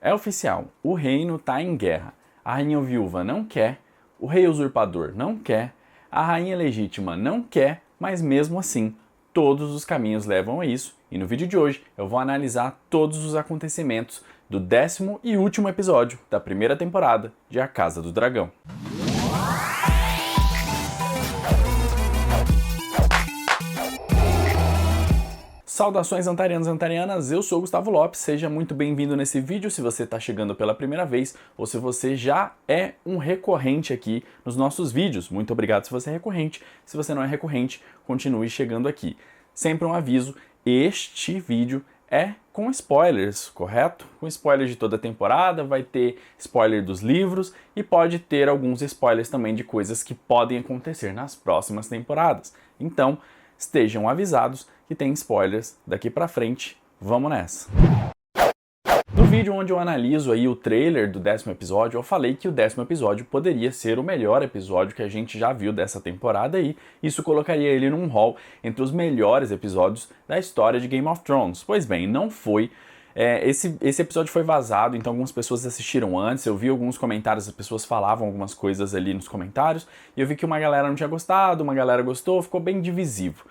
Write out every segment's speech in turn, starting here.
É oficial, o reino tá em guerra. A rainha viúva não quer, o rei usurpador não quer, a rainha legítima não quer, mas mesmo assim, todos os caminhos levam a isso. E no vídeo de hoje eu vou analisar todos os acontecimentos do 10º e último episódio da primeira temporada de A Casa do Dragão. Saudações antarianos e antarianas, eu sou Gustavo Lopes, seja muito bem-vindo nesse vídeo se você está chegando pela primeira vez ou se você já é um recorrente aqui nos nossos vídeos. Muito obrigado se você é recorrente, se você não é recorrente, continue chegando aqui. Sempre um aviso, este vídeo é com spoilers, correto? Com spoilers de toda a temporada, vai ter spoiler dos livros e pode ter alguns spoilers também de coisas que podem acontecer nas próximas temporadas. Então, estejam avisados que tem spoilers daqui pra frente. Vamos nessa! No vídeo onde eu analiso aí o trailer do 10º episódio, eu falei que o 10º episódio poderia ser o melhor episódio que a gente já viu dessa temporada aí. Isso colocaria ele num hall entre os melhores episódios da história de Game of Thrones. Pois bem, não foi. Esse episódio foi vazado, então algumas pessoas assistiram antes, eu vi alguns comentários, as pessoas falavam algumas coisas ali nos comentários, e eu vi que uma galera não tinha gostado, uma galera gostou, ficou bem divisivo.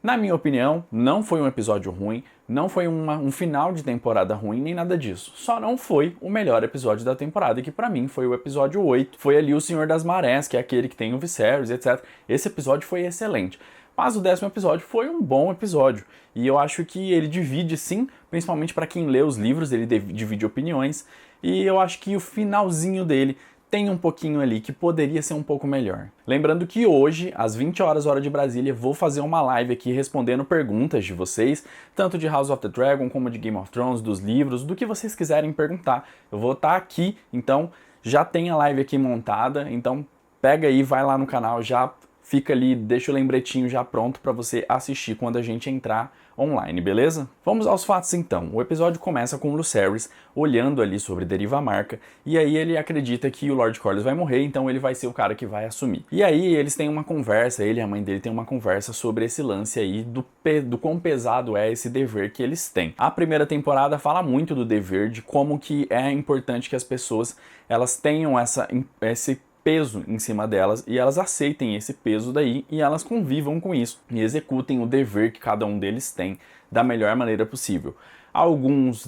Na minha opinião, não foi um episódio ruim, não foi um final de temporada ruim, nem nada disso. Só não foi o melhor episódio da temporada, que pra mim foi o episódio 8. Foi ali o Senhor das Marés, que é aquele que tem o Viserys, etc. Esse episódio foi excelente. Mas o 10º episódio foi um bom episódio. E eu acho que ele divide sim, principalmente para quem lê os livros, ele divide opiniões. E eu acho que o finalzinho dele tem um pouquinho ali que poderia ser um pouco melhor. Lembrando que hoje, às 20 horas hora de Brasília, vou fazer uma live aqui respondendo perguntas de vocês, tanto de House of the Dragon como de Game of Thrones, dos livros, do que vocês quiserem perguntar. Eu vou estar aqui, então já tem a live aqui montada, então pega aí, vai lá no canal, já fica ali, deixa o lembretinho já pronto para você assistir quando a gente entrar online, beleza? Vamos aos fatos então. O episódio começa com o Lucerys olhando ali sobre Deriva Marca, e aí ele acredita que o Lord Corlys vai morrer, então ele vai ser o cara que vai assumir. E aí eles têm uma conversa, ele e a mãe dele têm uma conversa sobre esse lance aí do quão pesado é esse dever que eles têm. A primeira temporada fala muito do dever, de como que é importante que as pessoas elas tenham esse peso em cima delas e elas aceitem esse peso daí e elas convivam com isso e executem o dever que cada um deles tem da melhor maneira possível. Alguns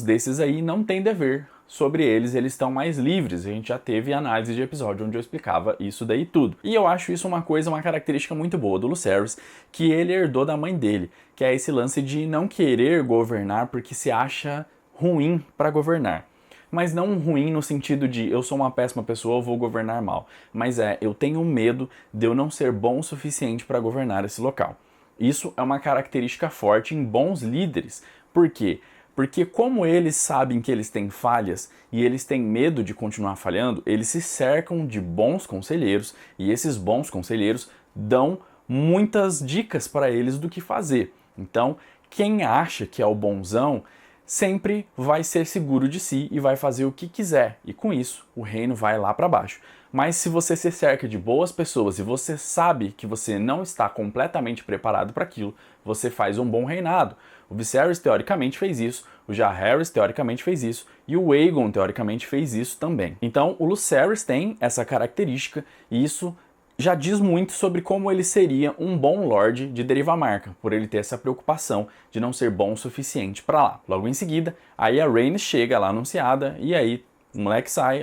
desses aí não têm dever sobre eles estão mais livres. A gente já teve análise de episódio onde eu explicava isso daí tudo. E eu acho isso uma característica muito boa do Lucerys, que ele herdou da mãe dele, que é esse lance de não querer governar porque se acha ruim para governar. Mas não ruim no sentido de eu sou uma péssima pessoa, eu vou governar mal. Mas eu tenho medo de eu não ser bom o suficiente para governar esse local. Isso é uma característica forte em bons líderes. Por quê? Porque como eles sabem que eles têm falhas e eles têm medo de continuar falhando, eles se cercam de bons conselheiros e esses bons conselheiros dão muitas dicas para eles do que fazer. Então, quem acha que é o bonzão sempre vai ser seguro de si e vai fazer o que quiser, e com isso o reino vai lá para baixo. Mas se você se cerca de boas pessoas e você sabe que você não está completamente preparado para aquilo, você faz um bom reinado. O Viserys teoricamente fez isso, o Jaehaerys teoricamente fez isso, e o Aegon teoricamente fez isso também. Então o Lucerys tem essa característica, e isso já diz muito sobre como ele seria um bom Lorde de Deriva Marca, por ele ter essa preocupação de não ser bom o suficiente para lá. Logo em seguida, aí a Rhaenys chega lá anunciada, e aí o moleque sai,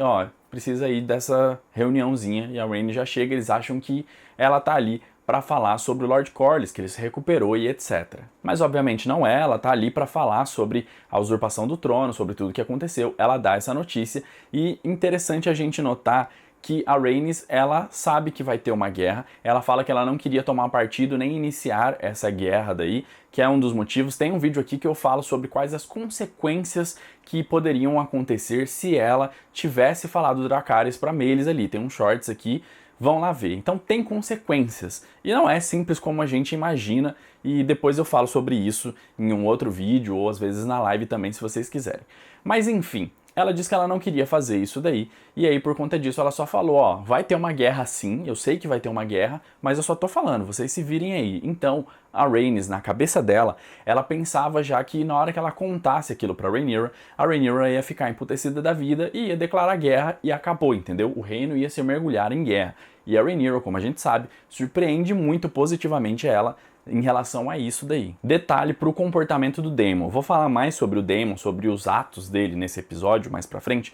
precisa ir dessa reuniãozinha, e a Rhaenys já chega, eles acham que ela tá ali para falar sobre o Lord Corlys, que ele se recuperou e etc. Mas obviamente não é, ela tá ali para falar sobre a usurpação do trono, sobre tudo que aconteceu, ela dá essa notícia, e interessante a gente notar que a Rhaenys, ela sabe que vai ter uma guerra, ela fala que ela não queria tomar partido nem iniciar essa guerra daí, que é um dos motivos. Tem um vídeo aqui que eu falo sobre quais as consequências que poderiam acontecer se ela tivesse falado do Dracarys para Meleys ali. Tem uns shorts aqui, vão lá ver. Então tem consequências, e não é simples como a gente imagina, e depois eu falo sobre isso em um outro vídeo, ou às vezes na live também, se vocês quiserem. Mas enfim, ela disse que ela não queria fazer isso daí, e aí por conta disso ela só falou, ó, vai ter uma guerra sim, eu sei que vai ter uma guerra, mas eu só tô falando, vocês se virem aí. Então, a Rhaenys, na cabeça dela, ela pensava já que na hora que ela contasse aquilo pra Rhaenyra, a Rhaenyra ia ficar emputecida da vida e ia declarar guerra e acabou, entendeu? O reino ia se mergulhar em guerra. E a Rhaenyra, como a gente sabe, surpreende muito positivamente ela em relação a isso daí. Detalhe pro comportamento do Daemon. Vou falar mais sobre o Daemon, sobre os atos dele nesse episódio mais pra frente.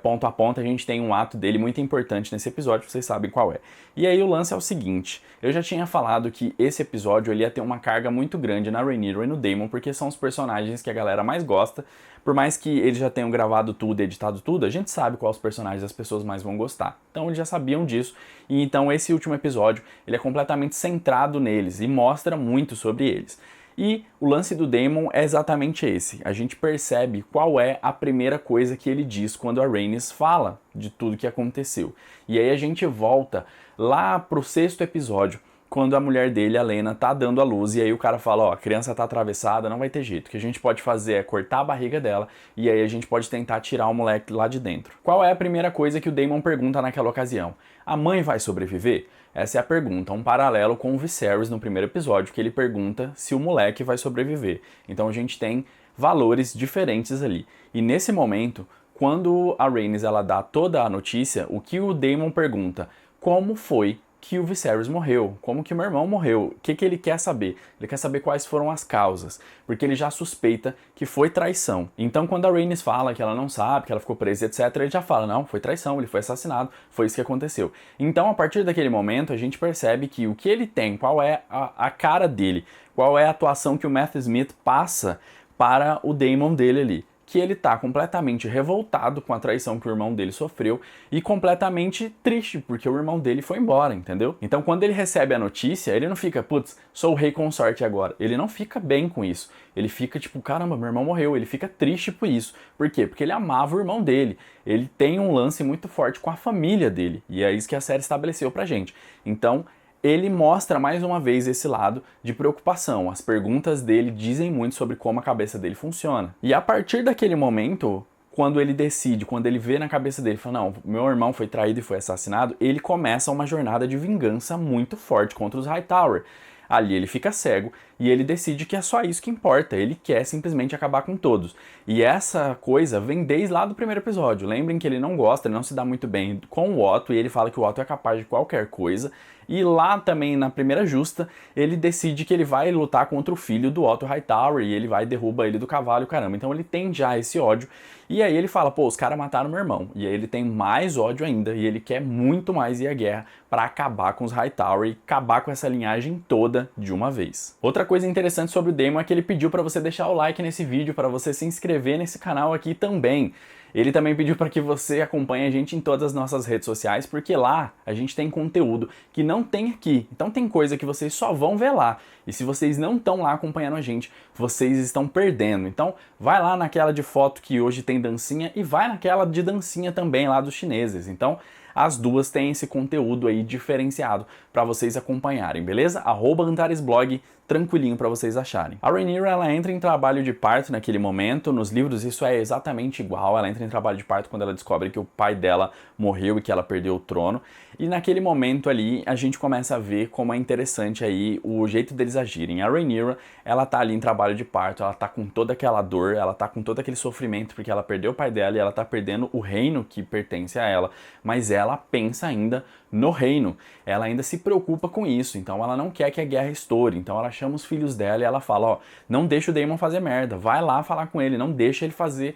Ponto a ponto, a gente tem um ato dele muito importante nesse episódio, vocês sabem qual é. E aí o lance é o seguinte, eu já tinha falado que esse episódio ele ia ter uma carga muito grande na Rhaenyra e no Daemon, porque são os personagens que a galera mais gosta. Por mais que eles já tenham gravado tudo, editado tudo, a gente sabe quais personagens as pessoas mais vão gostar. Então eles já sabiam disso, e então esse último episódio ele é completamente centrado neles e mostra muito sobre eles. E o lance do Daemon é exatamente esse. A gente percebe qual é a primeira coisa que ele diz quando a Rhaenys fala de tudo que aconteceu. E aí a gente volta lá pro 6º episódio, quando a mulher dele, a Laena, tá dando a luz, e aí o cara fala, ó, a criança tá atravessada, não vai ter jeito. O que a gente pode fazer é cortar a barriga dela, e aí a gente pode tentar tirar o moleque lá de dentro. Qual é a primeira coisa que o Daemon pergunta naquela ocasião? A mãe vai sobreviver? Essa é a pergunta, um paralelo com o Viserys no primeiro episódio, que ele pergunta se o moleque vai sobreviver. Então a gente tem valores diferentes ali. E nesse momento, quando a Rhaenys ela dá toda a notícia, o que o Daemon pergunta? Como foi que o Viserys morreu, como que o meu irmão morreu, o que ele quer saber? Ele quer saber quais foram as causas, porque ele já suspeita que foi traição. Então quando a Rhaenys fala que ela não sabe, que ela ficou presa, etc, ele já fala, não, foi traição, ele foi assassinado, foi isso que aconteceu. Então a partir daquele momento a gente percebe que o que ele tem, qual é a cara dele, qual é a atuação que o Matthew Smith passa para o Daemon dele ali. Que ele tá completamente revoltado com a traição que o irmão dele sofreu e completamente triste, porque o irmão dele foi embora, entendeu? Então quando ele recebe a notícia, ele não fica, putz, sou o rei consorte agora. Ele não fica bem com isso. Ele fica tipo, caramba, meu irmão morreu. Ele fica triste por isso. Por quê? Porque ele amava o irmão dele. Ele tem um lance muito forte com a família dele. E é isso que a série estabeleceu pra gente. Então, ele mostra mais uma vez esse lado de preocupação. As perguntas dele dizem muito sobre como a cabeça dele funciona. E a partir daquele momento, quando ele decide, quando ele vê na cabeça dele, fala, não, meu irmão foi traído e foi assassinado, ele começa uma jornada de vingança muito forte contra os Hightower. Ali ele fica cego e ele decide que é só isso que importa, ele quer simplesmente acabar com todos. E essa coisa vem desde lá do primeiro episódio. Lembrem que ele não gosta, ele não se dá muito bem com o Otto, e ele fala que o Otto é capaz de qualquer coisa. E lá também, na primeira justa, ele decide que ele vai lutar contra o filho do Otto Hightower, e ele vai e derruba ele do cavalo, caramba. Então ele tem já esse ódio, e aí ele fala, pô, os caras mataram meu irmão. E aí ele tem mais ódio ainda, e ele quer muito mais ir à guerra para acabar com os Hightower e acabar com essa linhagem toda de uma vez. Outra coisa interessante sobre o Daemon é que ele pediu para você deixar o like nesse vídeo, para você se inscrever nesse canal aqui também. Ele também pediu para que você acompanhe a gente em todas as nossas redes sociais, porque lá a gente tem conteúdo que não tem aqui. Então tem coisa que vocês só vão ver lá. E se vocês não estão lá acompanhando a gente, vocês estão perdendo. Então vai lá naquela de foto que hoje tem dancinha e vai naquela de dancinha também lá dos chineses. Então as duas têm esse conteúdo aí diferenciado para vocês acompanharem, beleza? @AntaresBlog, tranquilinho para vocês acharem. A Rhaenyra, ela entra em trabalho de parto naquele momento, nos livros isso é exatamente igual, ela entra em trabalho de parto quando ela descobre que o pai dela morreu e que ela perdeu o trono, e naquele momento ali a gente começa a ver como é interessante aí o jeito deles agirem. A Rhaenyra, ela tá ali em trabalho de parto, ela tá com toda aquela dor, ela tá com todo aquele sofrimento porque ela perdeu o pai dela e ela tá perdendo o reino que pertence a ela, mas ela pensa ainda no reino, ela ainda se preocupa com isso, então ela não quer que a guerra estoure, então ela chama os filhos dela e ela fala, ó, não deixa o Daemon fazer merda, vai lá falar com ele, não deixa ele fazer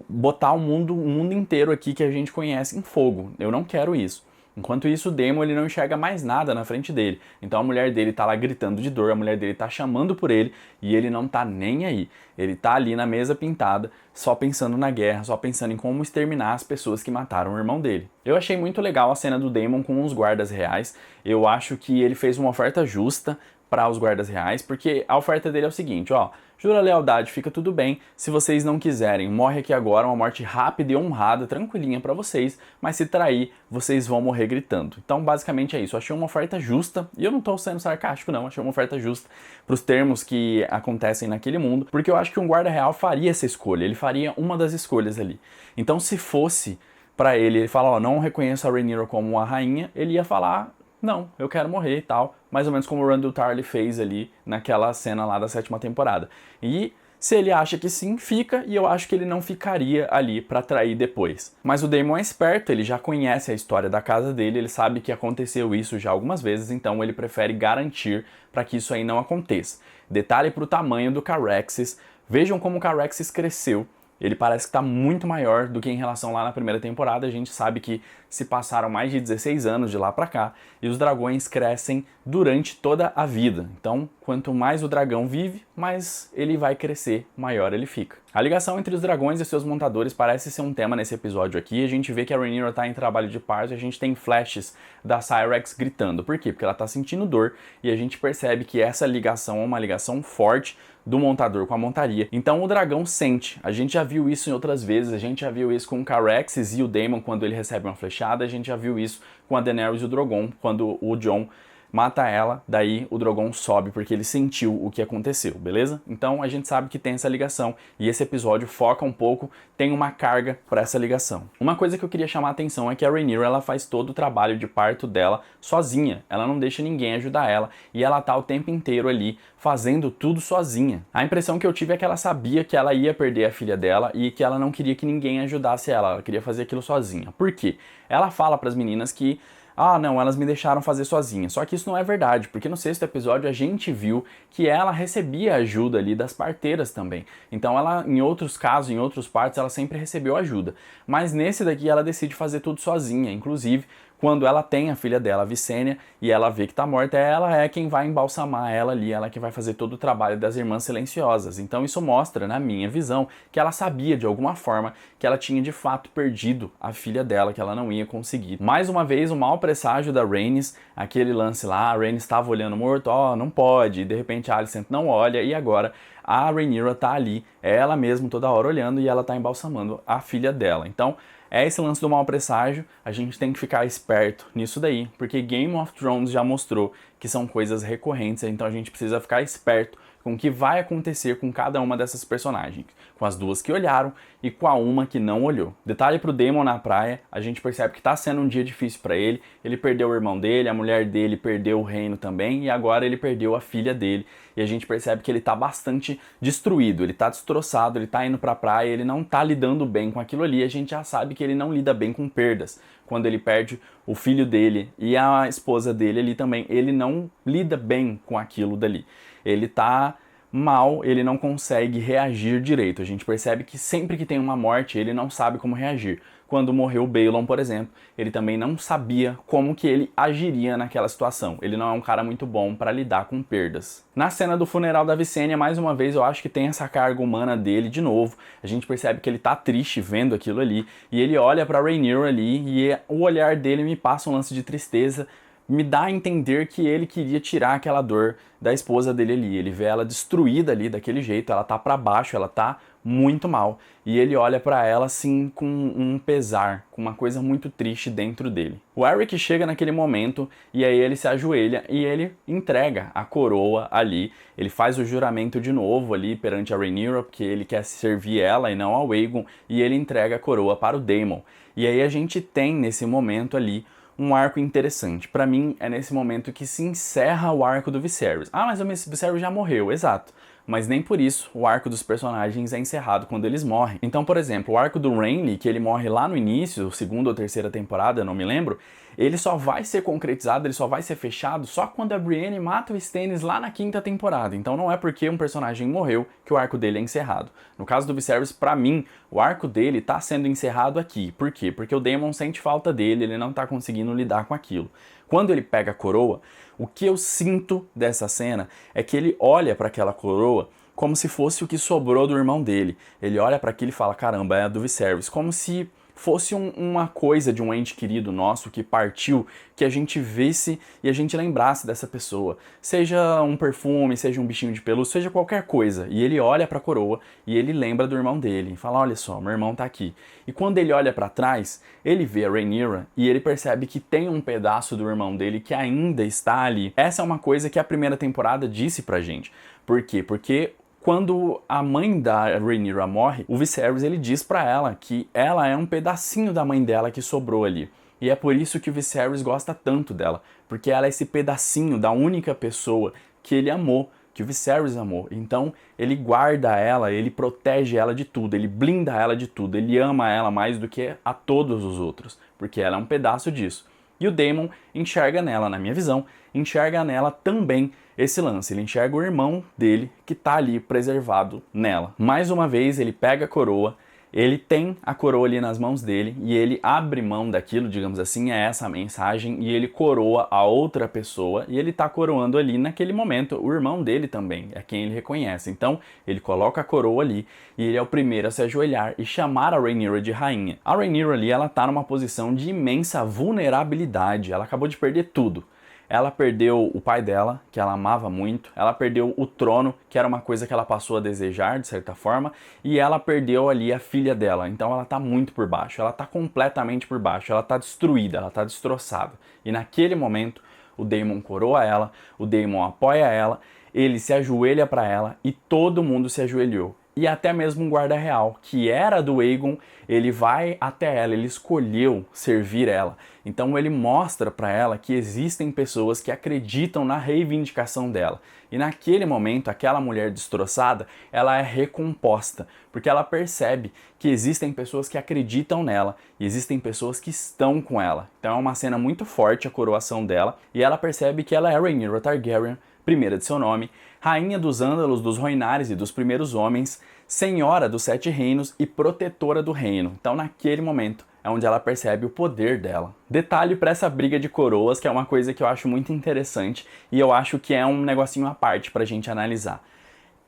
botar o mundo inteiro aqui que a gente conhece em fogo, eu não quero isso. Enquanto isso, o Daemon ele não enxerga mais nada na frente dele. Então a mulher dele tá lá gritando de dor, a mulher dele tá chamando por ele e ele não tá nem aí. Ele tá ali na mesa pintada, só pensando na guerra, só pensando em como exterminar as pessoas que mataram o irmão dele. Eu achei muito legal a cena do Daemon com os guardas reais. Eu acho que ele fez uma oferta justa para os guardas reais, porque a oferta dele é o seguinte, ó, jura lealdade, fica tudo bem, se vocês não quiserem, morre aqui agora, uma morte rápida e honrada, tranquilinha para vocês, mas se trair, vocês vão morrer gritando. Então, basicamente é isso, eu achei uma oferta justa, e eu não tô sendo sarcástico não, achei uma oferta justa para os termos que acontecem naquele mundo, porque eu acho que um guarda real faria essa escolha, ele faria uma das escolhas ali. Então, se fosse para ele falar, ó, não reconheço a Rhaenyra como a rainha, ele ia falar, não, eu quero morrer e tal, mais ou menos como o Randyll Tarly fez ali naquela cena lá da 7ª temporada. E se ele acha que sim, fica, e eu acho que ele não ficaria ali pra trair depois. Mas o Daemon é esperto, ele já conhece a história da casa dele, ele sabe que aconteceu isso já algumas vezes, então ele prefere garantir para que isso aí não aconteça. Detalhe pro tamanho do Caraxes, vejam como o Caraxes cresceu. Ele parece que está muito maior do que em relação lá na primeira temporada. A gente sabe que se passaram mais de 16 anos de lá pra cá e os dragões crescem durante toda a vida. Então, quanto mais o dragão vive, mais ele vai crescer, maior ele fica. A ligação entre os dragões e seus montadores parece ser um tema nesse episódio aqui. A gente vê que a Rhaenyra está em trabalho de parto e a gente tem flashes da Syrax gritando. Por quê? Porque ela está sentindo dor e a gente percebe que essa ligação é uma ligação forte do montador com a montaria. Então o dragão sente. A gente já viu isso em outras vezes, a gente já viu isso com o Caraxes e o Daemon quando ele recebe uma flechada, a gente já viu isso com a Daenerys e o Drogon quando o Jon mata ela, daí o Drogon sobe porque ele sentiu o que aconteceu, beleza? Então a gente sabe que tem essa ligação e esse episódio foca um pouco, tem uma carga para essa ligação. Uma coisa que eu queria chamar a atenção é que a Rhaenyra, ela faz todo o trabalho de parto dela sozinha, ela não deixa ninguém ajudar ela e ela tá o tempo inteiro ali fazendo tudo sozinha. A impressão que eu tive é que ela sabia que ela ia perder a filha dela e que ela não queria que ninguém ajudasse ela queria fazer aquilo sozinha. Por quê? Ela fala para as meninas que ah, não, elas me deixaram fazer sozinha. Só que isso não é verdade, porque no 6º episódio a gente viu que ela recebia ajuda ali das parteiras também. Então ela, em outros casos, em outros partos, ela sempre recebeu ajuda. Mas nesse daqui ela decide fazer tudo sozinha, inclusive quando ela tem a filha dela, a Visenya, e ela vê que tá morta, ela é quem vai embalsamar ela ali, ela é quem vai fazer todo o trabalho das Irmãs Silenciosas. Então isso mostra, na minha visão, que ela sabia de alguma forma que ela tinha de fato perdido a filha dela, que ela não ia conseguir. Mais uma vez, o mau presságio da Rhaenys, aquele lance lá, a Rhaenys estava olhando morto, ó, não pode, e de repente a Alicent não olha, e agora a Rhaenyra tá ali, ela mesma toda hora olhando, e ela tá embalsamando a filha dela. Então, é esse lance do mau presságio, a gente tem que ficar esperto nisso daí, porque Game of Thrones já mostrou que são coisas recorrentes, então a gente precisa ficar esperto com o que vai acontecer com cada uma dessas personagens, com as duas que olharam e com a uma que não olhou. Detalhe pro Daemon na praia, a gente percebe que tá sendo um dia difícil para ele perdeu o irmão dele, a mulher dele perdeu o reino também, e agora ele perdeu a filha dele, e a gente percebe que ele tá bastante destruído, ele tá destroçado, ele tá indo pra praia, ele não tá lidando bem com aquilo ali, a gente já sabe que ele não lida bem com perdas. Quando ele perde o filho dele e a esposa dele ali também, ele não lida bem com aquilo dali. Ele tá mal, ele não consegue reagir direito. A gente percebe que sempre que tem uma morte, ele não sabe como reagir. Quando morreu o Balon, por exemplo, ele também não sabia como que ele agiria naquela situação. Ele não é um cara muito bom para lidar com perdas. Na cena do funeral da Visenya, mais uma vez, eu acho que tem essa carga humana dele de novo. A gente percebe que ele tá triste vendo aquilo ali, e ele olha pra Rhaenyra ali, e o olhar dele me passa um lance de tristeza, me dá a entender que ele queria tirar aquela dor da esposa dele ali. Ele vê ela destruída ali daquele jeito, ela tá pra baixo, ela tá muito mal. E ele olha pra ela assim com um pesar, com uma coisa muito triste dentro dele. O Eric chega naquele momento e aí ele se ajoelha e ele entrega a coroa ali. Ele faz o juramento de novo ali perante a Rhaenyra, porque ele quer servir ela e não ao Aegon, e ele entrega a coroa para o Daemon. E aí a gente tem nesse momento ali um arco interessante. Pra mim, é nesse momento que se encerra o arco do Viserys. Ah, mas o Viserys já morreu, exato. Mas nem por isso o arco dos personagens é encerrado quando eles morrem. Então, por exemplo, o arco do Renly, que ele morre lá no início, segunda ou terceira temporada, eu não me lembro, ele só vai ser concretizado, ele só vai ser fechado só quando a Brienne mata o Stannis lá na 5ª temporada. Então não é porque um personagem morreu que o arco dele é encerrado. No caso do Viserys, pra mim, o arco dele tá sendo encerrado aqui. Por quê? Porque o Daemon sente falta dele, ele não tá conseguindo lidar com aquilo. Quando ele pega a coroa, o que eu sinto dessa cena é que ele olha para aquela coroa como se fosse o que sobrou do irmão dele. Ele olha para aquilo e fala, caramba, é a do Viserys. Como se fosse uma coisa de um ente querido nosso que partiu, que a gente visse e a gente lembrasse dessa pessoa. Seja um perfume, seja um bichinho de pelúcia, seja qualquer coisa. E ele olha para a coroa e ele lembra do irmão dele. Fala, olha só, meu irmão tá aqui. E quando ele olha para trás, ele vê a Rhaenyra e ele percebe que tem um pedaço do irmão dele que ainda está ali. Essa é uma coisa que a primeira temporada disse pra gente. Por quê? Porque quando a mãe da Rhaenyra morre, o Viserys ele diz pra ela que ela é um pedacinho da mãe dela que sobrou ali. E é por isso que o Viserys gosta tanto dela, porque ela é esse pedacinho da única pessoa que ele amou, que o Viserys amou. Então ele guarda ela, ele protege ela de tudo, ele blinda ela de tudo, ele ama ela mais do que a todos os outros, porque ela é um pedaço disso. E o Daemon enxerga nela, na minha visão, enxerga nela também esse lance. Ele enxerga o irmão dele que tá ali preservado nela. Mais uma vez, ele pega a coroa, ele tem a coroa ali nas mãos dele e ele abre mão daquilo, digamos assim, é essa a mensagem, e ele coroa a outra pessoa e ele tá coroando ali naquele momento o irmão dele também, é quem ele reconhece. Então, ele coloca a coroa ali e ele é o primeiro a se ajoelhar e chamar a Rhaenyra de rainha. A Rhaenyra ali, ela tá numa posição de imensa vulnerabilidade, ela acabou de perder tudo. Ela perdeu o pai dela, que ela amava muito, ela perdeu o trono, que era uma coisa que ela passou a desejar, de certa forma, e ela perdeu ali a filha dela. Então ela tá muito por baixo, ela tá completamente por baixo, ela tá destruída, ela tá destroçada. E naquele momento, o Daemon coroa ela, o Daemon apoia ela, ele se ajoelha para ela e todo mundo se ajoelhou. E até mesmo um guarda real, que era do Aegon, ele vai até ela, ele escolheu servir ela. Então ele mostra para ela que existem pessoas que acreditam na reivindicação dela. E naquele momento, aquela mulher destroçada, ela é recomposta, porque ela percebe que existem pessoas que acreditam nela e existem pessoas que estão com ela. Então é uma cena muito forte a coroação dela, e ela percebe que ela é Rhaenyra Targaryen, primeira de seu nome, rainha dos Ândalos, dos Rhoynares e dos primeiros homens, senhora dos Sete Reinos e protetora do reino. Então naquele momento é onde ela percebe o poder dela. Detalhe para essa briga de coroas, que é uma coisa que eu acho muito interessante e eu acho que é um negocinho à parte pra gente analisar.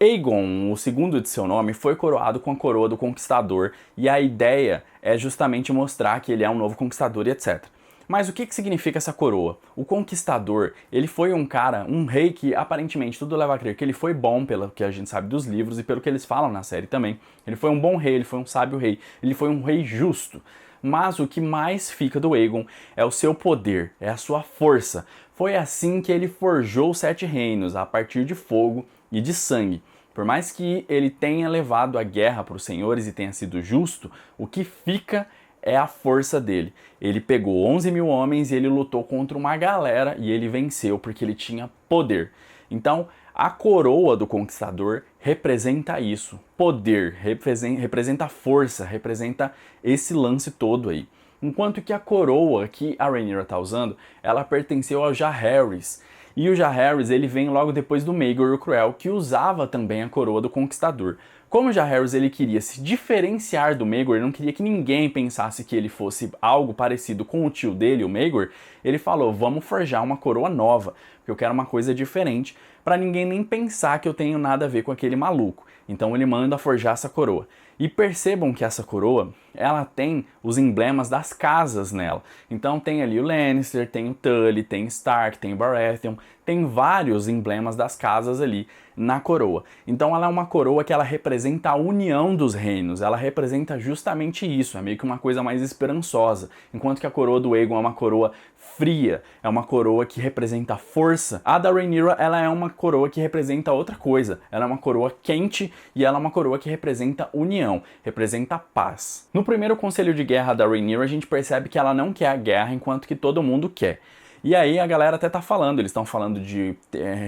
Aegon, o segundo de seu nome, foi coroado com a coroa do Conquistador e a ideia é justamente mostrar que ele é um novo conquistador e etc. Mas o que significa essa coroa? O Conquistador, ele foi um cara, um rei que aparentemente tudo leva a crer que ele foi bom, pelo que a gente sabe dos livros e pelo que eles falam na série também. Ele foi um bom rei, ele foi um sábio rei, ele foi um rei justo. Mas o que mais fica do Aegon é o seu poder, é a sua força. Foi assim que ele forjou os Sete Reinos, a partir de fogo e de sangue. Por mais que ele tenha levado a guerra para os senhores e tenha sido justo, o que fica é a força dele. Ele pegou 11 mil homens e ele lutou contra uma galera e ele venceu porque ele tinha poder. Então, a coroa do Conquistador representa isso, poder, representa força, representa esse lance todo aí. Enquanto que a coroa que a Rhaenyra está usando, ela pertenceu ao Jaehaerys. E o Jaehaerys, ele vem logo depois do Maegor o Cruel, que usava também a coroa do Conquistador. Como o Jaehaerys ele queria se diferenciar do Maegor, ele não queria que ninguém pensasse que ele fosse algo parecido com o tio dele, o Maegor, ele falou, vamos forjar uma coroa nova, porque eu quero uma coisa diferente, para ninguém nem pensar que eu tenho nada a ver com aquele maluco. Então ele manda forjar essa coroa. E percebam que essa coroa, ela tem os emblemas das casas nela. Então tem ali o Lannister, tem o Tully, tem Stark, tem Baratheon, tem vários emblemas das casas ali na coroa. Então ela é uma coroa que ela representa a união dos reinos, ela representa justamente isso, é meio que uma coisa mais esperançosa. Enquanto que a coroa do Aegon é uma coroa fria, é uma coroa que representa força, a da Rhaenyra ela é uma coroa que representa outra coisa, ela é uma coroa quente e ela é uma coroa que representa união, representa paz. No primeiro conselho de guerra da Rhaenyra a gente percebe que ela não quer a guerra enquanto que todo mundo quer. E aí a galera até tá falando, eles estão falando de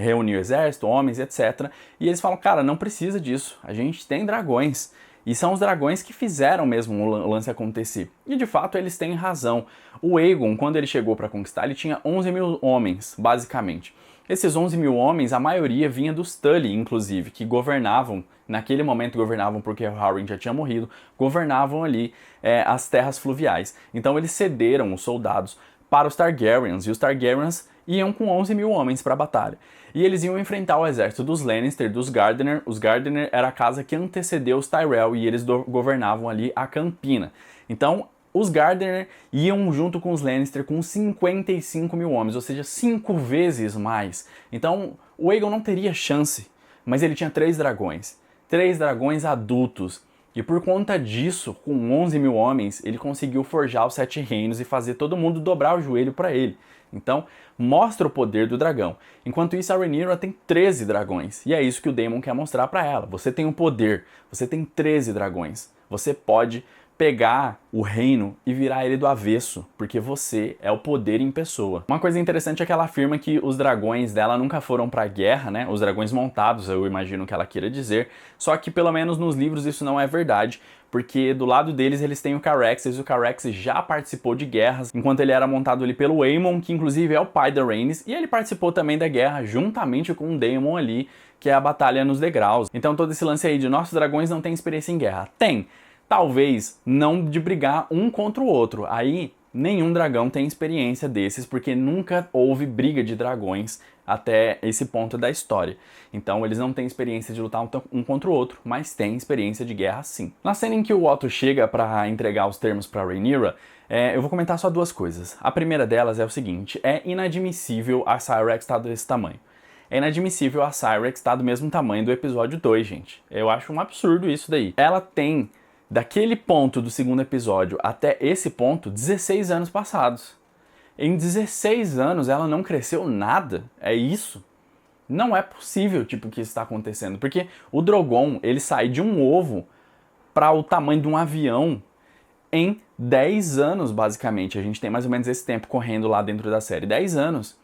reunir o exército, homens, etc. E eles falam, cara, não precisa disso, a gente tem dragões. E são os dragões que fizeram mesmo o lance acontecer. E de fato eles têm razão. O Aegon, quando ele chegou para conquistar, ele tinha 11 mil homens, basicamente. Esses 11 mil homens, a maioria vinha dos Tully, inclusive, que governavam, naquele momento governavam porque o Harwin já tinha morrido, governavam ali as terras fluviais. Então eles cederam os soldados para os Targaryens, e os Targaryens iam com 11 mil homens para a batalha. E eles iam enfrentar o exército dos Lannister, dos Gardener. Os Gardener era a casa que antecedeu os Tyrell e eles governavam ali a Campina. Então, os Gardener iam junto com os Lannister com 55 mil homens, ou seja, 5 vezes mais. Então o Aegon não teria chance, mas ele tinha 3 dragões. 3 dragões adultos. E por conta disso, com 11 mil homens, ele conseguiu forjar os 7 reinos e fazer todo mundo dobrar o joelho para ele. Então, mostra o poder do dragão. Enquanto isso, a Rhaenyra tem 13 dragões. E é isso que o Daemon quer mostrar para ela. Você tem um poder, você tem 13 dragões. Você pode pegar o reino e virar ele do avesso, porque você é o poder em pessoa. Uma coisa interessante é que ela afirma que os dragões dela nunca foram pra guerra, né? Os dragões montados, eu imagino que ela queira dizer. Só que pelo menos nos livros isso não é verdade, porque do lado deles eles têm o Caraxes, e o Caraxes já participou de guerras, enquanto ele era montado ali pelo Aemon, que inclusive é o pai da Rhaenys, e ele participou também da guerra juntamente com o Daemon ali, que é a batalha nos degraus. Então todo esse lance aí de nossos dragões não têm experiência em guerra. Tem! Talvez não de brigar um contra o outro. Aí nenhum dragão tem experiência desses, porque nunca houve briga de dragões até esse ponto da história. Então eles não têm experiência de lutar um contra o outro, mas têm experiência de guerra sim. Na cena em que o Otto chega para entregar os termos para Rhaenyra, eu vou comentar só 2 coisas. A primeira delas é o seguinte: é inadmissível a Syrax estar desse tamanho. É inadmissível a Syrax estar do mesmo tamanho do episódio 2, gente. Eu acho um absurdo isso daí. Ela tem, daquele ponto do segundo episódio até esse ponto, 16 anos passados. Em 16 anos ela não cresceu nada. É isso? Não é possível, tipo, que isso está acontecendo. Porque o Drogon, ele sai de um ovo para o tamanho de um avião em 10 anos, basicamente. A gente tem mais ou menos esse tempo correndo lá dentro da série. 10 anos.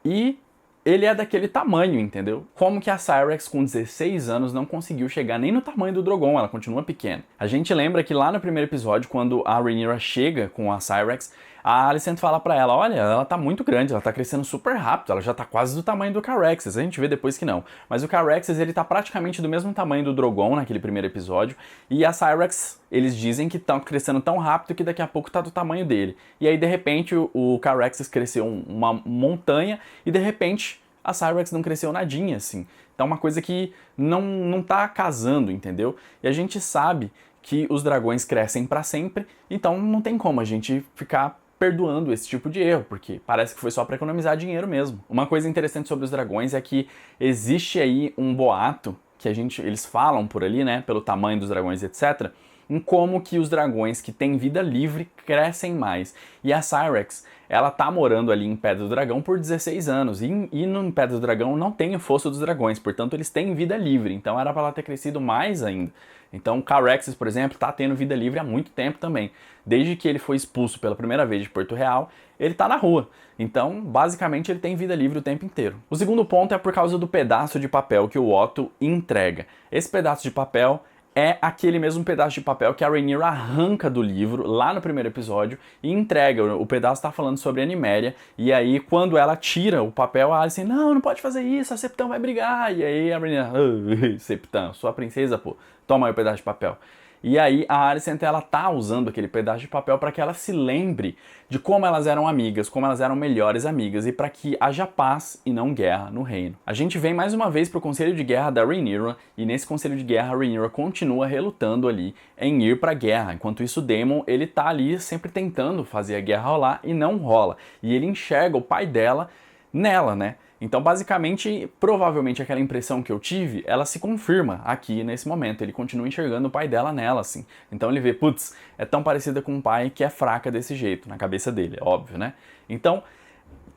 E ele é daquele tamanho, entendeu? Como que a Syrax com 16 anos não conseguiu chegar nem no tamanho do Drogon, ela continua pequena. A gente lembra que lá no primeiro episódio, quando a Rhaenyra chega com a Syrax, a Alicent fala pra ela, olha, ela tá muito grande, ela tá crescendo super rápido, ela já tá quase do tamanho do Caraxes. A gente vê depois que não. Mas o Caraxes, ele tá praticamente do mesmo tamanho do Drogon naquele primeiro episódio, e a Syrax, eles dizem que estão crescendo tão rápido que daqui a pouco tá do tamanho dele. E aí, de repente, o Caraxes cresceu uma montanha, e de repente a Syrax não cresceu nadinha, assim. Então é uma coisa que não tá casando, entendeu? E a gente sabe que os dragões crescem pra sempre, então não tem como a gente ficar perdoando esse tipo de erro, porque parece que foi só para economizar dinheiro mesmo. Uma coisa interessante sobre os dragões é que existe aí um boato que eles falam por ali, né, pelo tamanho dos dragões, etc., em como que os dragões que têm vida livre crescem mais. E a Syrax, ela tá morando ali em Pedra do Dragão por 16 anos, e no Pedra do Dragão não tem o Fosso dos Dragões, portanto eles têm vida livre, então era para ela ter crescido mais ainda. Então o Caraxes, por exemplo, tá tendo vida livre há muito tempo também. Desde que ele foi expulso pela primeira vez de Porto Real, ele tá na rua. Então, basicamente, ele tem vida livre o tempo inteiro. O segundo ponto é por causa do pedaço de papel que o Otto entrega. Esse pedaço de papel é aquele mesmo pedaço de papel que a Rhaenyra arranca do livro lá no primeiro episódio e entrega. O pedaço tá falando sobre a Nymeria, e aí quando ela tira o papel, a Alicent, não pode fazer isso, a Septã vai brigar. E aí a Rhaenyra, Septã, sua princesa, pô, toma aí o pedaço de papel. E aí a Alicent, ela tá usando aquele pedaço de papel para que ela se lembre de como elas eram amigas, como elas eram melhores amigas, e para que haja paz e não guerra no reino. A gente vem mais uma vez pro conselho de guerra da Rhaenyra, e nesse conselho de guerra a Rhaenyra continua relutando ali em ir pra guerra. Enquanto isso, o Daemon, ele tá ali sempre tentando fazer a guerra rolar e não rola. E ele enxerga o pai dela nela, né? Então, basicamente, provavelmente aquela impressão que eu tive, ela se confirma aqui nesse momento. Ele continua enxergando o pai dela nela, assim. Então ele vê, putz, é tão parecida com um pai que é fraca desse jeito, na cabeça dele, é óbvio, né? Então,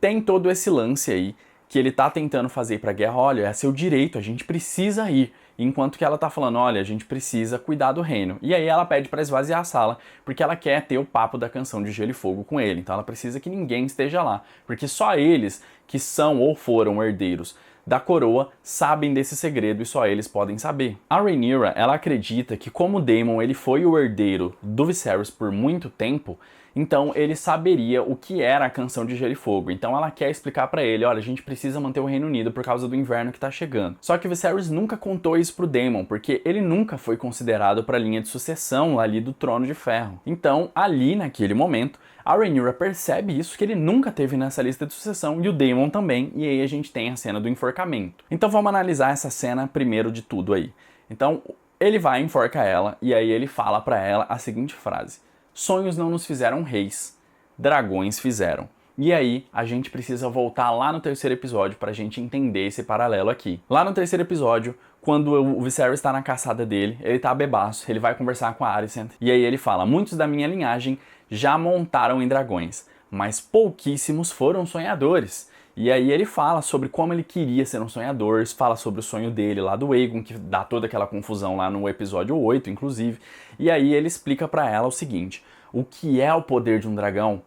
tem todo esse lance aí que ele tá tentando fazer pra guerra, olha, é seu direito, a gente precisa ir. Enquanto que ela tá falando, olha, a gente precisa cuidar do reino. E aí ela pede pra esvaziar a sala, porque ela quer ter o papo da canção de Gelo e Fogo com ele. Então ela precisa que ninguém esteja lá, porque só eles que são ou foram herdeiros da coroa sabem desse segredo e só eles podem saber. A Rhaenyra, ela acredita que como Daemon ele foi o herdeiro do Viserys por muito tempo, então ele saberia o que era a canção de Gelo e Fogo. Então ela quer explicar pra ele, olha, a gente precisa manter o Reino Unido por causa do inverno que tá chegando. Só que o Viserys nunca contou isso pro Daemon, porque ele nunca foi considerado pra linha de sucessão ali do Trono de Ferro. Então, ali naquele momento, a Rhaenyra percebe isso, que ele nunca teve nessa lista de sucessão, e o Daemon também, e aí a gente tem a cena do enforcamento. Então vamos analisar essa cena primeiro de tudo aí. Então, ele vai e enforca ela, e aí ele fala pra ela a seguinte frase: sonhos não nos fizeram reis, dragões fizeram. E aí, a gente precisa voltar lá no terceiro episódio pra gente entender esse paralelo aqui. Lá no terceiro episódio, quando o Viserys tá na caçada dele, ele tá bebaço, ele vai conversar com a Alicent, e aí ele fala: muitos da minha linhagem já montaram em dragões, mas pouquíssimos foram sonhadores. E aí ele fala sobre como ele queria ser um sonhador, fala sobre o sonho dele lá do Aegon, que dá toda aquela confusão lá no episódio 8, inclusive. E aí ele explica pra ela o seguinte: o que é o poder de um dragão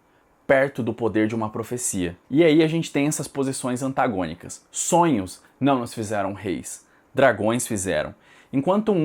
perto do poder de uma profecia. E aí a gente tem essas posições antagônicas. Sonhos não nos fizeram reis, dragões fizeram. Enquanto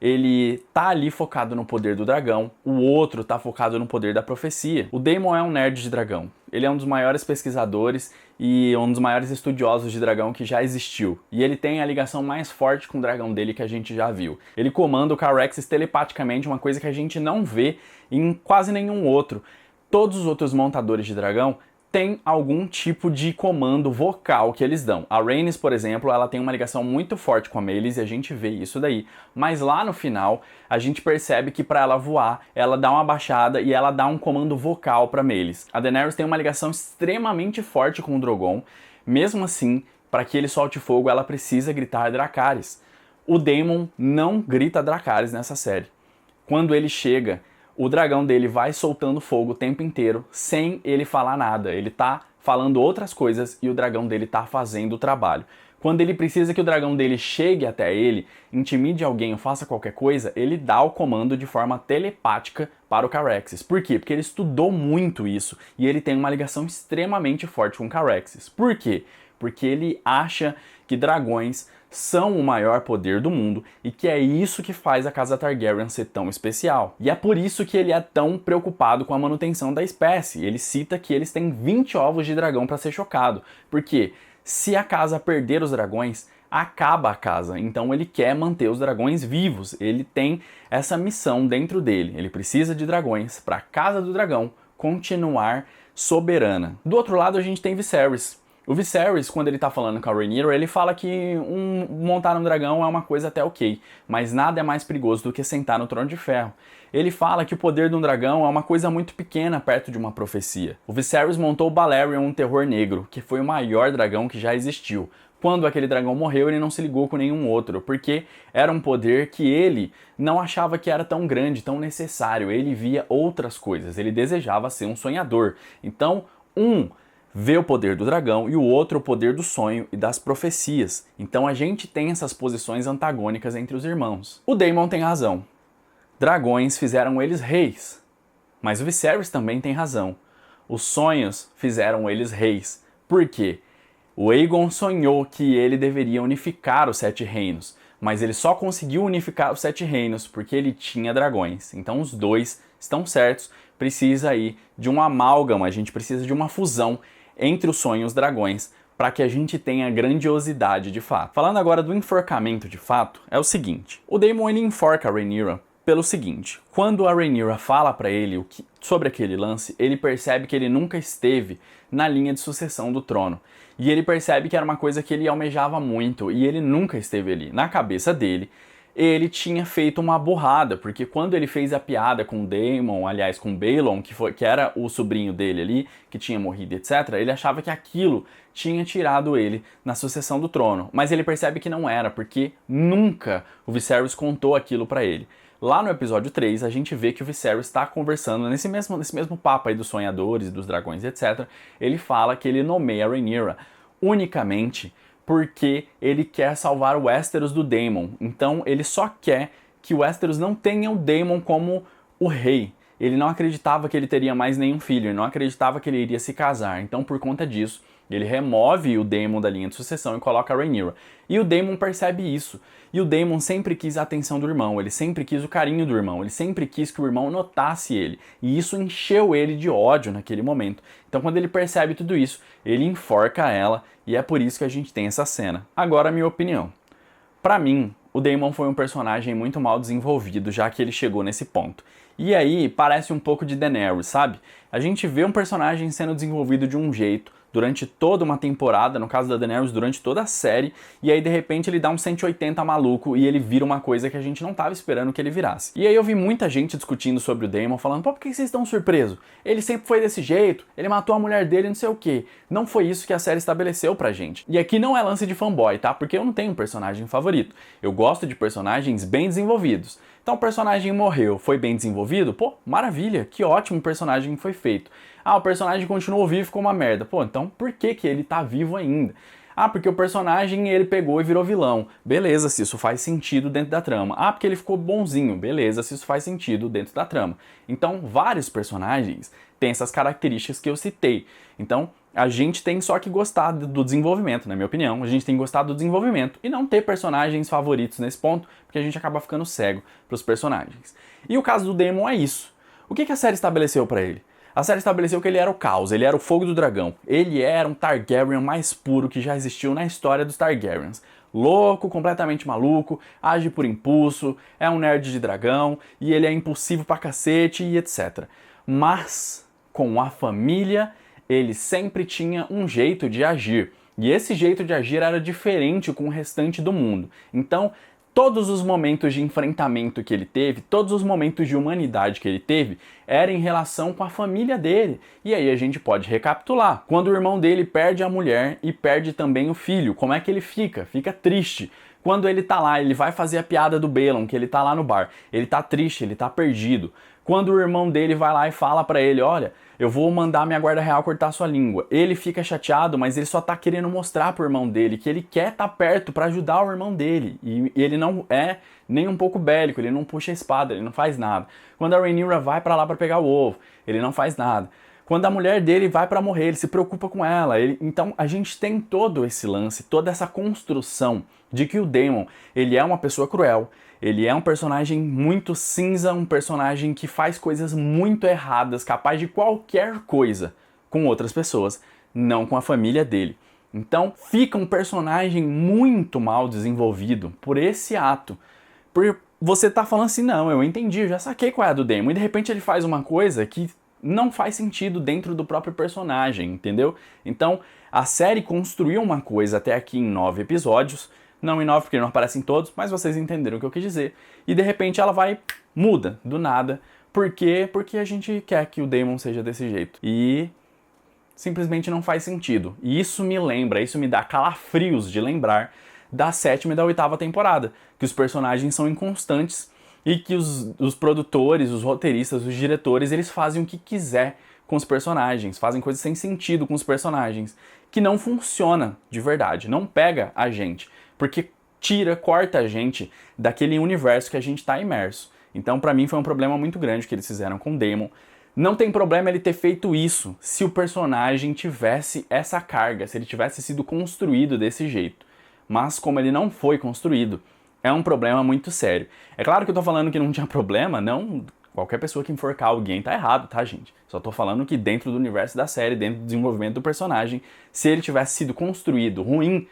ele tá ali focado no poder do dragão, o outro tá focado no poder da profecia. O Daemon é um nerd de dragão. Ele é um dos maiores pesquisadores e um dos maiores estudiosos de dragão que já existiu. E ele tem a ligação mais forte com o dragão dele que a gente já viu. Ele comanda o Caraxes telepaticamente, uma coisa que a gente não vê em quase nenhum outro. Todos os outros montadores de dragão têm algum tipo de comando vocal que eles dão. A Rhaenys, por exemplo, ela tem uma ligação muito forte com a Meleys e a gente vê isso daí. Mas lá no final, a gente percebe que para ela voar, ela dá uma baixada e ela dá um comando vocal para Meleys. A Daenerys tem uma ligação extremamente forte com o Drogon. Mesmo assim, para que ele solte fogo, ela precisa gritar Dracarys. O Daemon não grita Dracarys nessa série. Quando ele chega, o dragão dele vai soltando fogo o tempo inteiro, sem ele falar nada. Ele tá falando outras coisas e o dragão dele tá fazendo o trabalho. Quando ele precisa que o dragão dele chegue até ele, intimide alguém ou faça qualquer coisa, ele dá o comando de forma telepática para o Caraxes. Por quê? Porque ele estudou muito isso e ele tem uma ligação extremamente forte com o Caraxes. Por quê? Porque ele acha que dragões são o maior poder do mundo e que é isso que faz a casa Targaryen ser tão especial. E é por isso que ele é tão preocupado com a manutenção da espécie. Ele cita que eles têm 20 ovos de dragão para ser chocado. Porque se a casa perder os dragões, acaba a casa. Então ele quer manter os dragões vivos. Ele tem essa missão dentro dele. Ele precisa de dragões para a casa do dragão continuar soberana. Do outro lado a gente tem Viserys. O Viserys, quando ele tá falando com a Rhaenyra, ele fala que montar um dragão é uma coisa até ok, mas nada é mais perigoso do que sentar no trono de ferro. Ele fala que o poder de um dragão é uma coisa muito pequena perto de uma profecia. O Viserys montou o Balerion, um terror negro, que foi o maior dragão que já existiu. Quando aquele dragão morreu, ele não se ligou com nenhum outro, porque era um poder que ele não achava que era tão grande, tão necessário. Ele via outras coisas, ele desejava ser um sonhador. Então, vê o poder do dragão e o outro o poder do sonho e das profecias. Então a gente tem essas posições antagônicas entre os irmãos. O Daemon tem razão. Dragões fizeram eles reis. Mas o Viserys também tem razão. Os sonhos fizeram eles reis. Por quê? O Aegon sonhou que ele deveria unificar os 7 reinos, mas ele só conseguiu unificar os 7 reinos porque ele tinha dragões. Então os dois estão certos, precisa aí de um amálgama, a gente precisa de uma fusão entre o sonho e os dragões, para que a gente tenha grandiosidade de fato. Falando agora do enforcamento de fato, é o seguinte: o Daemon ele enforca a Rhaenyra pelo seguinte: quando a Rhaenyra fala para ele sobre aquele lance, ele percebe que ele nunca esteve na linha de sucessão do trono. E ele percebe que era uma coisa que ele almejava muito e ele nunca esteve ali. Na cabeça dele, ele tinha feito uma burrada, porque quando ele fez a piada com o Daemon, aliás, com o Baelon, que era o sobrinho dele ali, que tinha morrido, etc., ele achava que aquilo tinha tirado ele na sucessão do trono. Mas ele percebe que não era, porque nunca o Viserys contou aquilo pra ele. Lá no episódio 3, a gente vê que o Viserys está conversando nesse mesmo papo aí dos sonhadores, dos dragões, etc. Ele fala que ele nomeia a Rhaenyra unicamente porque ele quer salvar o Westeros do Daemon. Então ele só quer que o Westeros não tenha o Daemon como o rei. Ele não acreditava que ele teria mais nenhum filho, ele não acreditava que ele iria se casar. Então por conta disso, ele remove o Daemon da linha de sucessão e coloca a Rhaenyra. E o Daemon percebe isso. E o Daemon sempre quis a atenção do irmão, ele sempre quis o carinho do irmão, ele sempre quis que o irmão notasse ele. E isso encheu ele de ódio naquele momento. Então quando ele percebe tudo isso, ele enforca ela e é por isso que a gente tem essa cena. Agora a minha opinião. Pra mim, o Daemon foi um personagem muito mal desenvolvido, já que ele chegou nesse ponto. E aí parece um pouco de Daenerys, sabe? A gente vê um personagem sendo desenvolvido de um jeito, durante toda uma temporada, no caso da Daenerys, durante toda a série, e aí de repente ele dá um 180 maluco e ele vira uma coisa que a gente não tava esperando que ele virasse. E aí eu vi muita gente discutindo sobre o Daemon, falando, pô, por que vocês estão surpresos? Ele sempre foi desse jeito, ele matou a mulher dele, não sei o quê. Não foi isso que a série estabeleceu pra gente. E aqui não é lance de fanboy, tá? Porque eu não tenho um personagem favorito. Eu gosto de personagens bem desenvolvidos. Então o personagem morreu, foi bem desenvolvido? Pô, maravilha, que ótimo personagem foi feito. Ah, o personagem continuou vivo e ficou uma merda. Pô, então por que ele tá vivo ainda? Ah, porque o personagem ele pegou e virou vilão. Beleza, se isso faz sentido dentro da trama. Ah, porque ele ficou bonzinho. Beleza, se isso faz sentido dentro da trama. Então, vários personagens têm essas características que eu citei. Então, a gente tem só que gostar do desenvolvimento, na minha opinião. A gente tem que gostar do desenvolvimento e não ter personagens favoritos nesse ponto, porque a gente acaba ficando cego pros personagens. E o caso do Daemon é isso. O que a série estabeleceu pra ele? A série estabeleceu que ele era o caos, ele era o fogo do dragão. Ele era um Targaryen mais puro que já existiu na história dos Targaryens. Louco, completamente maluco, age por impulso, é um nerd de dragão, e ele é impulsivo pra cacete e etc. Mas, com a família, ele sempre tinha um jeito de agir. E esse jeito de agir era diferente com o restante do mundo. Então, todos os momentos de enfrentamento que ele teve, todos os momentos de humanidade que ele teve, era em relação com a família dele. E aí a gente pode recapitular. Quando o irmão dele perde a mulher e perde também o filho, como é que ele fica? Fica triste. Quando ele tá lá, ele vai fazer a piada do Balon, que ele tá lá no bar. Ele tá triste, ele tá perdido. Quando o irmão dele vai lá e fala pra ele, olha, eu vou mandar minha guarda real cortar sua língua. Ele fica chateado, mas ele só tá querendo mostrar pro irmão dele que ele quer estar perto pra ajudar o irmão dele. E ele não é nem um pouco bélico, ele não puxa a espada, ele não faz nada. Quando a Rhaenyra vai pra lá pra pegar o ovo, ele não faz nada. Quando a mulher dele vai pra morrer, ele se preocupa com ela. Então a gente tem todo esse lance, toda essa construção de que o Daemon, ele é uma pessoa cruel, ele é um personagem muito cinza, um personagem que faz coisas muito erradas, capaz de qualquer coisa com outras pessoas, não com a família dele. Então fica um personagem muito mal desenvolvido por esse ato. Por você tá falando assim, não, eu entendi, eu já saquei qual é a do Daemon, e de repente ele faz uma coisa que não faz sentido dentro do próprio personagem, entendeu? Então a série construiu uma coisa até aqui em 9 episódios, não em 9 porque não aparecem todos, mas vocês entenderam o que eu quis dizer. E de repente ela muda, do nada. Por quê? Porque a gente quer que o Daemon seja desse jeito. E simplesmente não faz sentido. E isso me dá calafrios de lembrar da 7ª e da 8ª temporada. Que os personagens são inconstantes e que os produtores, os roteiristas, os diretores, eles fazem o que quiser com os personagens, fazem coisas sem sentido com os personagens, que não funciona de verdade, não pega a gente. Porque corta a gente daquele universo que a gente está imerso. Então, pra mim, foi um problema muito grande que eles fizeram com o Daemon. Não tem problema ele ter feito isso se o personagem tivesse essa carga, se ele tivesse sido construído desse jeito. Mas como ele não foi construído, é um problema muito sério. É claro que eu tô falando que não tinha problema, não... Qualquer pessoa que enforcar alguém tá errado, tá, gente? Só tô falando que dentro do universo da série, dentro do desenvolvimento do personagem, se ele tivesse sido construído ruim,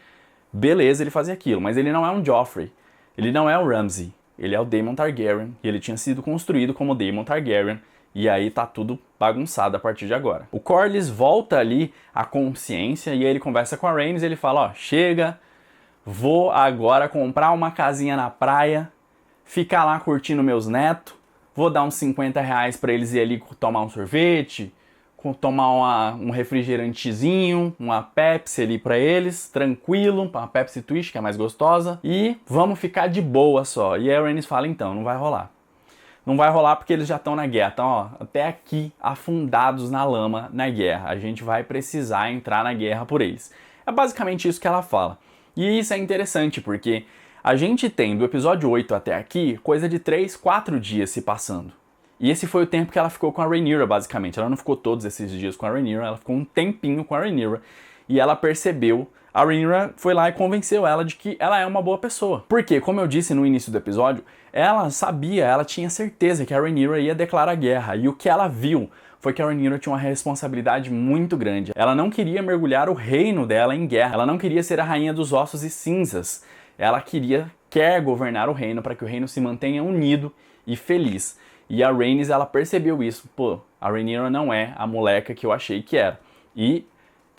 beleza, ele fazia aquilo, mas ele não é um Joffrey, ele não é o Ramsay, ele é o Daemon Targaryen, e ele tinha sido construído como Daemon Targaryen, e aí tá tudo bagunçado a partir de agora. O Corlys volta ali à consciência, e aí ele conversa com a Rhaenys, e ele fala, ó, chega, vou agora comprar uma casinha na praia, ficar lá curtindo meus netos, vou dar uns 50 reais pra eles ir ali tomar um sorvete, tomar um refrigerantezinho, uma Pepsi ali pra eles, tranquilo, uma Pepsi Twist, que é mais gostosa, e vamos ficar de boa só. E a Rhaenys fala, então, não vai rolar. Não vai rolar porque eles já estão na guerra, estão ó, até aqui afundados na lama na guerra. A gente vai precisar entrar na guerra por eles. É basicamente isso que ela fala. E isso é interessante porque a gente tem do episódio 8 até aqui coisa de 3, 4 dias se passando. E esse foi o tempo que ela ficou com a Rhaenyra, basicamente. Ela não ficou todos esses dias com a Rhaenyra, ela ficou um tempinho com a Rhaenyra. E ela percebeu, a Rhaenyra foi lá e convenceu ela de que ela é uma boa pessoa. Porque, como eu disse no início do episódio, ela sabia, ela tinha certeza que a Rhaenyra ia declarar guerra. E o que ela viu foi que a Rhaenyra tinha uma responsabilidade muito grande. Ela não queria mergulhar o reino dela em guerra. Ela não queria ser a rainha dos ossos e cinzas. Ela quer governar o reino para que o reino se mantenha unido e feliz. E a Rhaenys, ela percebeu isso. Pô, a Rhaenyra não é a moleca que eu achei que era. E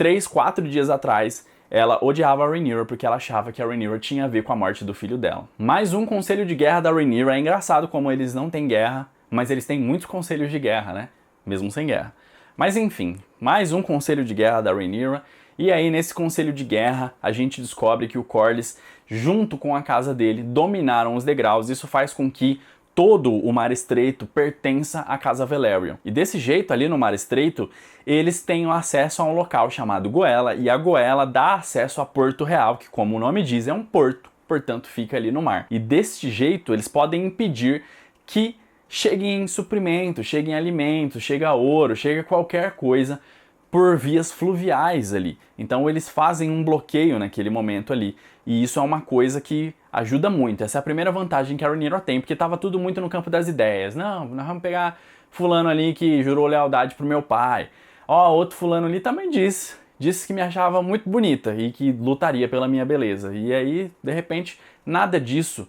3, 4 dias atrás, ela odiava a Rhaenyra porque ela achava que a Rhaenyra tinha a ver com a morte do filho dela. Mais um conselho de guerra da Rhaenyra. É engraçado como eles não têm guerra, mas eles têm muitos conselhos de guerra, né? Mesmo sem guerra. Mas enfim, mais um conselho de guerra da Rhaenyra. E aí, nesse conselho de guerra, a gente descobre que o Corlys, junto com a casa dele, dominaram os degraus. Isso faz com que todo o Mar Estreito pertença à Casa Velaryon. E desse jeito, ali no Mar Estreito, eles têm acesso a um local chamado Goela, e a Goela dá acesso a Porto Real, que, como o nome diz, é um porto, portanto fica ali no mar. E deste jeito, eles podem impedir que cheguem suprimento, cheguem alimentos, chega ouro, chega qualquer coisa por vias fluviais ali. Então eles fazem um bloqueio naquele momento ali. E isso é uma coisa que ajuda muito. Essa é a primeira vantagem que a Rhaenyra tem, porque estava tudo muito no campo das ideias. Não, nós vamos pegar fulano ali que jurou lealdade pro meu pai. Ó, outro fulano ali também disse que me achava muito bonita e que lutaria pela minha beleza. E aí, de repente, nada disso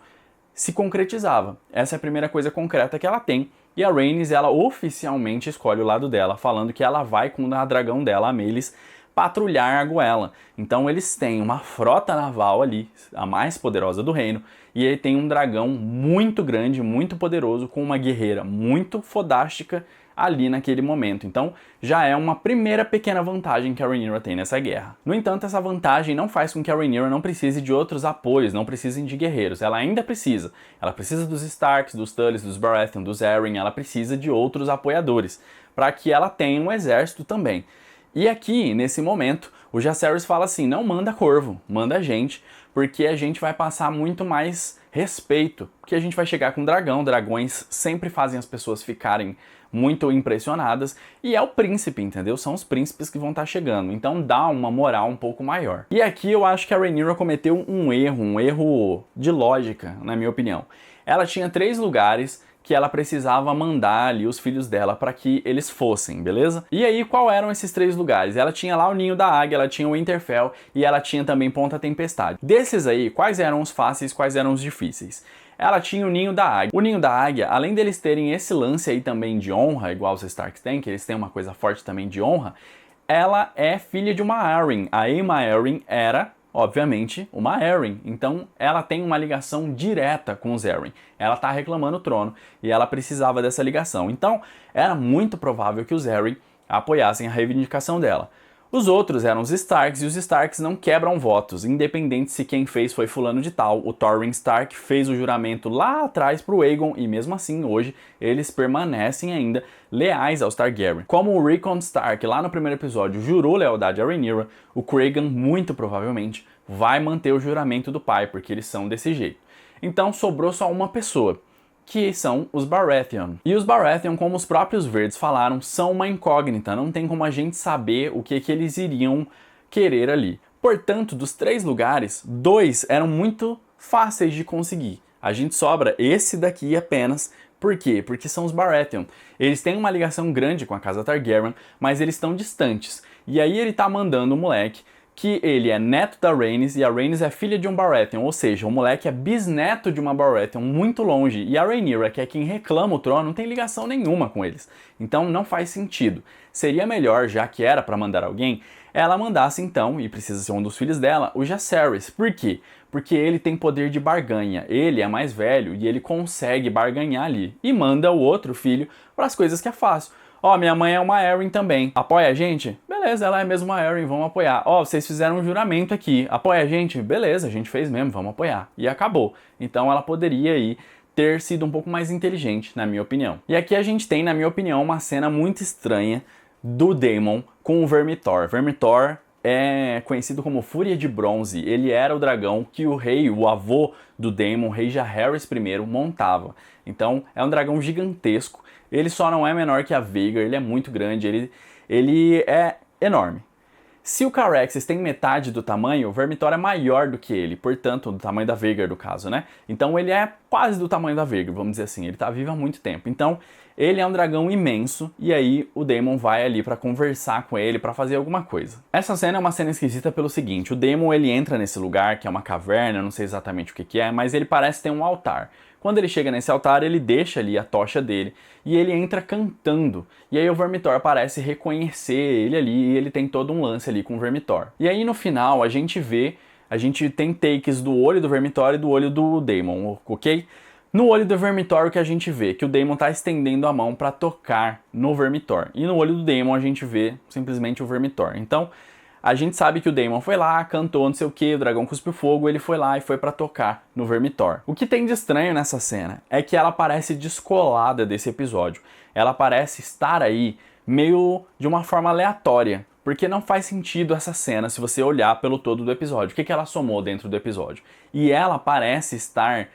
se concretizava. Essa é a primeira coisa concreta que ela tem. E a Rhaenys, ela oficialmente escolhe o lado dela, falando que ela vai com a dragão dela, a Meleys, patrulhar a Goela. Então eles têm uma frota naval ali, a mais poderosa do reino, e ele tem um dragão muito grande, muito poderoso, com uma guerreira muito fodástica ali naquele momento. Então já é uma primeira pequena vantagem que a Rhaenyra tem nessa guerra. No entanto, essa vantagem não faz com que a Rhaenyra não precise de outros apoios, não precise de guerreiros. Ela ainda precisa. Ela precisa dos Starks, dos Tullys, dos Baratheon, dos Arryn. Ela precisa de outros apoiadores para que ela tenha um exército também. E aqui, nesse momento, o Jacaerys fala assim, não manda corvo, manda a gente, porque a gente vai passar muito mais respeito, porque a gente vai chegar com dragão, dragões sempre fazem as pessoas ficarem muito impressionadas, e é o príncipe, entendeu? São os príncipes que vão estar chegando, então dá uma moral um pouco maior. E aqui eu acho que a Rhaenyra cometeu um erro de lógica, na minha opinião. Ela tinha 3 lugares que ela precisava mandar ali os filhos dela para que eles fossem, beleza? E aí, qual eram esses 3 lugares? Ela tinha lá o Ninho da Águia, ela tinha o Winterfell e ela tinha também Ponta Tempestade. Desses aí, quais eram os fáceis, quais eram os difíceis? Ela tinha o Ninho da Águia. O Ninho da Águia, além deles terem esse lance aí também de honra, igual os Starks têm, que eles têm uma coisa forte também de honra, ela é filha de uma Arryn. A Aemma Arryn era, obviamente, uma Arryn. Então, ela tem uma ligação direta com os Arryn. Ela tá reclamando o trono e ela precisava dessa ligação. Então, era muito provável que os Arryn apoiassem a reivindicação dela. Os outros eram os Starks, e os Starks não quebram votos, independente se quem fez foi fulano de tal. O Torrhen Stark fez o juramento lá atrás pro Aegon, e mesmo assim, hoje, eles permanecem ainda leais aos Targaryen. Como o Rickon Stark, lá no primeiro episódio, jurou lealdade a Rhaenyra, o Cregan, muito provavelmente, vai manter o juramento do pai, porque eles são desse jeito. Então, sobrou só uma pessoa, que são os Baratheon. E os Baratheon, como os próprios Verdes falaram, são uma incógnita, não tem como a gente saber o que eles iriam querer ali. Portanto, dos 3 lugares, 2 eram muito fáceis de conseguir. A gente sobra esse daqui apenas. Por quê? Porque são os Baratheon. Eles têm uma ligação grande com a casa Targaryen, mas eles estão distantes. E aí ele tá mandando o moleque, que ele é neto da Rhaenys e a Rhaenys é filha de um Baratheon, ou seja, o moleque é bisneto de uma Baratheon muito longe, e a Rhaenyra, que é quem reclama o trono, não tem ligação nenhuma com eles. Então não faz sentido. Seria melhor, já que era para mandar alguém, ela mandasse então, e precisa ser um dos filhos dela, o Jacaerys. Por quê? Porque ele tem poder de barganha, ele é mais velho e ele consegue barganhar ali, e manda o outro filho para as coisas que é fácil. Ó, minha mãe é uma Arryn também. Apoia a gente? Beleza, ela é mesmo uma Arryn, vamos apoiar. Ó, vocês fizeram um juramento aqui. Apoia a gente? Beleza, a gente fez mesmo, vamos apoiar. E acabou. Então ela poderia aí ter sido um pouco mais inteligente, na minha opinião. E aqui a gente tem, na minha opinião, uma cena muito estranha do Daemon com o Vermithor. Vermithor é conhecido como Fúria de Bronze. Ele era o dragão que o rei, o avô do Daemon, o rei Jaehaerys I, montava. Então é um dragão gigantesco. Ele só não é menor que a Vhagar, ele é muito grande, ele é enorme. Se o Caraxes tem metade do tamanho, o Vermithor é maior do que ele, portanto, do tamanho da Vhagar, do caso, né? Então ele é quase do tamanho da Vhagar, vamos dizer assim, ele tá vivo há muito tempo. Então, ele é um dragão imenso, e aí o Daemon vai ali pra conversar com ele, pra fazer alguma coisa. Essa cena é uma cena esquisita pelo seguinte, o Daemon ele entra nesse lugar, que é uma caverna, não sei exatamente o que é, mas ele parece ter um altar. Quando ele chega nesse altar, ele deixa ali a tocha dele e ele entra cantando. E aí o Vermitor parece reconhecer ele ali e ele tem todo um lance ali com o Vermitor. E aí no final a gente tem takes do olho do Vermitor e do olho do Daemon, ok? No olho do Vermitor, o que a gente vê? Que o Daemon tá estendendo a mão para tocar no Vermitor. E no olho do Daemon a gente vê simplesmente o Vermitor. Então, a gente sabe que o Daemon foi lá, cantou não sei o que, o dragão cuspiu fogo, ele foi lá e foi para tocar no Vermitor. O que tem de estranho nessa cena é que ela parece descolada desse episódio. Ela parece estar aí meio de uma forma aleatória. Porque não faz sentido essa cena se você olhar pelo todo do episódio. O que ela somou dentro do episódio? E ela parece estar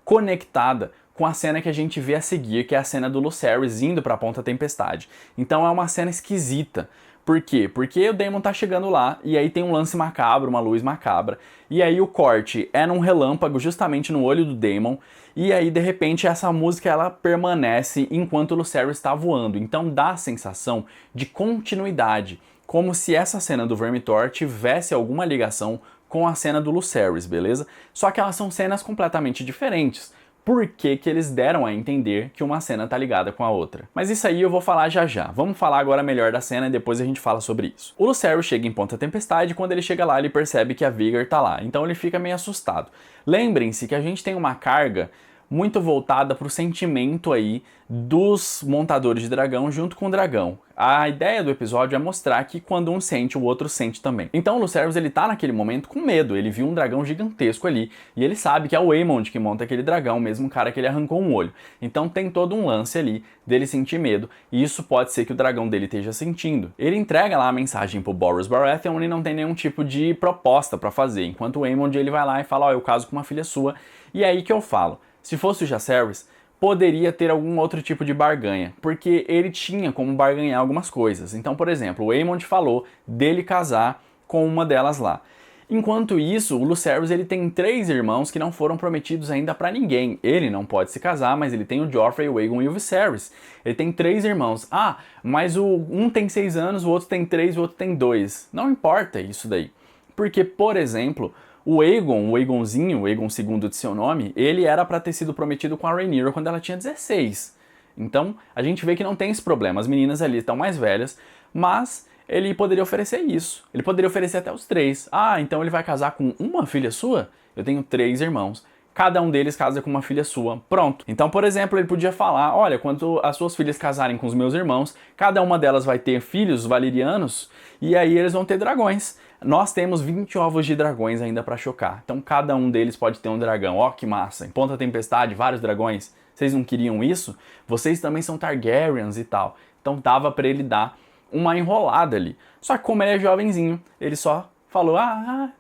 conectada com a cena que a gente vê a seguir, que é a cena do Lucerys indo pra Ponta Tempestade. Então é uma cena esquisita. Por quê? Porque o Daemon tá chegando lá e aí tem um lance macabro, uma luz macabra. E aí o corte é num relâmpago justamente no olho do Daemon. E aí de repente essa música ela permanece enquanto o Lucerys está voando. Então dá a sensação de continuidade, como se essa cena do Vermitor tivesse alguma ligação com a cena do Lucerys, beleza? Só que elas são cenas completamente diferentes. Por que que eles deram a entender que uma cena tá ligada com a outra? Mas isso aí eu vou falar já já. Vamos falar agora melhor da cena e depois a gente fala sobre isso. O Lucerys chega em Ponta Tempestade e quando ele chega lá ele percebe que a Vhagar tá lá. Então ele fica meio assustado. Lembrem-se que a gente tem uma carga muito voltada para o sentimento aí dos montadores de dragão junto com o dragão. A ideia do episódio é mostrar que quando um sente, o outro sente também. Então o Lucerys ele tá naquele momento com medo, ele viu um dragão gigantesco ali e ele sabe que é o Aemond que monta aquele dragão, mesmo cara que ele arrancou um olho. Então tem todo um lance ali dele sentir medo e isso pode ser que o dragão dele esteja sentindo. Ele entrega lá a mensagem pro Borros Baratheon e não tem nenhum tipo de proposta para fazer, enquanto o Aemond ele vai lá e fala, ó, eu caso com uma filha sua. E é aí que eu falo, se fosse o Jacaerys, poderia ter algum outro tipo de barganha, porque ele tinha como barganhar algumas coisas. Então, por exemplo, o Aemond falou dele casar com uma delas lá. Enquanto isso, o Lucerys ele tem 3 irmãos que não foram prometidos ainda pra ninguém. Ele não pode se casar, mas ele tem o Joffrey, o Aegon e o Viserys. Ele tem 3 irmãos. Ah, mas um tem 6 anos, o outro tem 3, o outro tem 2. Não importa isso daí. Porque, por exemplo, o Aegon, o Aegonzinho, o Aegon II de seu nome, ele era para ter sido prometido com a Rhaenyra quando ela tinha 16. Então, a gente vê que não tem esse problema. As meninas ali estão mais velhas, mas ele poderia oferecer isso. Ele poderia oferecer até os 3. Ah, então ele vai casar com uma filha sua? Eu tenho 3 irmãos. Cada um deles casa com uma filha sua. Pronto. Então, por exemplo, ele podia falar, olha, quando as suas filhas casarem com os meus irmãos, cada uma delas vai ter filhos valerianos, e aí eles vão ter dragões. Nós temos 20 ovos de dragões ainda pra chocar. Então cada um deles pode ter um dragão. Ó, que massa. Em Ponta Tempestade, vários dragões. Vocês não queriam isso? Vocês também são Targaryens e tal. Então dava pra ele dar uma enrolada ali. Só que como ele é jovenzinho, ele só falou,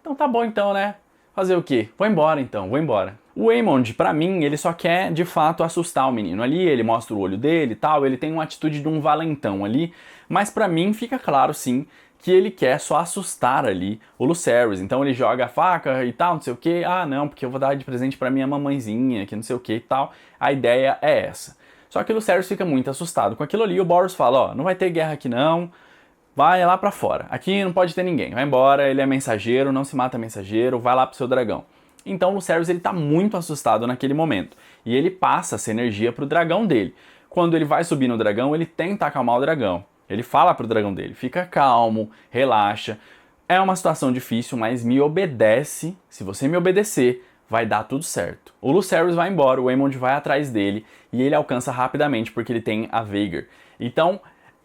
então tá bom então, né? Fazer o quê? Vou embora então, vou embora. O Aemond, pra mim, ele só quer, de fato, assustar o menino ali, ele mostra o olho dele e tal, ele tem uma atitude de um valentão ali, mas pra mim fica claro, sim, que ele quer só assustar ali o Lucerys. Então ele joga a faca e tal, não sei o que. Ah, não, porque eu vou dar de presente pra minha mamãezinha, que não sei o que e tal. A ideia é essa. Só que o Lucerys fica muito assustado com aquilo ali. O Borros fala, ó, não vai ter guerra aqui não. Vai lá pra fora. Aqui não pode ter ninguém. Vai embora, ele é mensageiro, não se mata mensageiro, vai lá pro seu dragão. Então o Lucerys ele tá muito assustado naquele momento. E ele passa essa energia pro dragão dele. Quando ele vai subir no dragão, ele tenta acalmar o dragão. Ele fala pro dragão dele, fica calmo, relaxa. É uma situação difícil, mas me obedece. Se você me obedecer, vai dar tudo certo. O Lucerys vai embora, o Aemond vai atrás dele e ele alcança rapidamente porque ele tem a Vhagar. Então,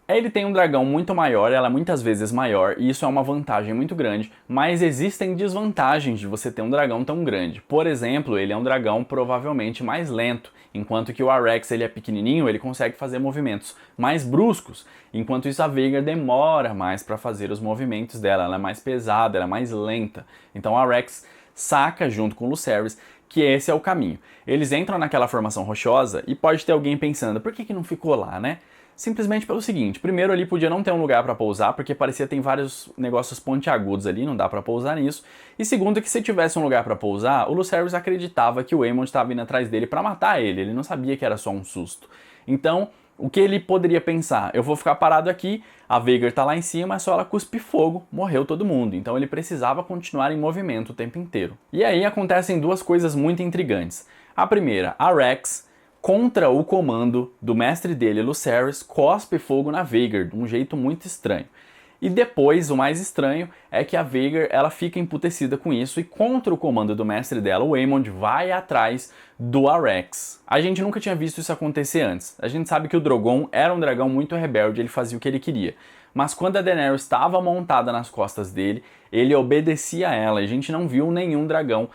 ele tem um dragão muito maior, ela é muitas vezes maior, e isso é uma vantagem muito grande, mas existem desvantagens de você ter um dragão tão grande. Por exemplo, ele é um dragão provavelmente mais lento, enquanto que o Arrax ele é pequenininho, ele consegue fazer movimentos mais bruscos, enquanto isso a Vhagar demora mais para fazer os movimentos dela, ela é mais pesada, ela é mais lenta. Então o Arrax saca junto com o Lucerys que esse é o caminho. Eles entram naquela formação rochosa e pode ter alguém pensando, por que não ficou lá, né? Simplesmente pelo seguinte, primeiro ali podia não ter um lugar para pousar, porque parecia que tem vários negócios pontiagudos ali, não dá para pousar nisso. E segundo que se tivesse um lugar para pousar, o Lucerys acreditava que o Aemond estava indo atrás dele para matar ele não sabia que era só um susto. Então, o que ele poderia pensar? Eu vou ficar parado aqui, a Vhagar tá lá em cima, é só ela cuspir fogo, morreu todo mundo. Então ele precisava continuar em movimento o tempo inteiro. E aí acontecem duas coisas muito intrigantes. A primeira, a Rex, contra o comando do mestre dele, Lucerys, cospe fogo na Vhagar, de um jeito muito estranho. E depois, o mais estranho, é que a Vhagar, ela fica emputecida com isso e contra o comando do mestre dela, o Aemond, vai atrás do Arrax. A gente nunca tinha visto isso acontecer antes. A gente sabe que o Drogon era um dragão muito rebelde, ele fazia o que ele queria. Mas quando a Daenerys estava montada nas costas dele, ele obedecia a ela. A gente não viu nenhum dragão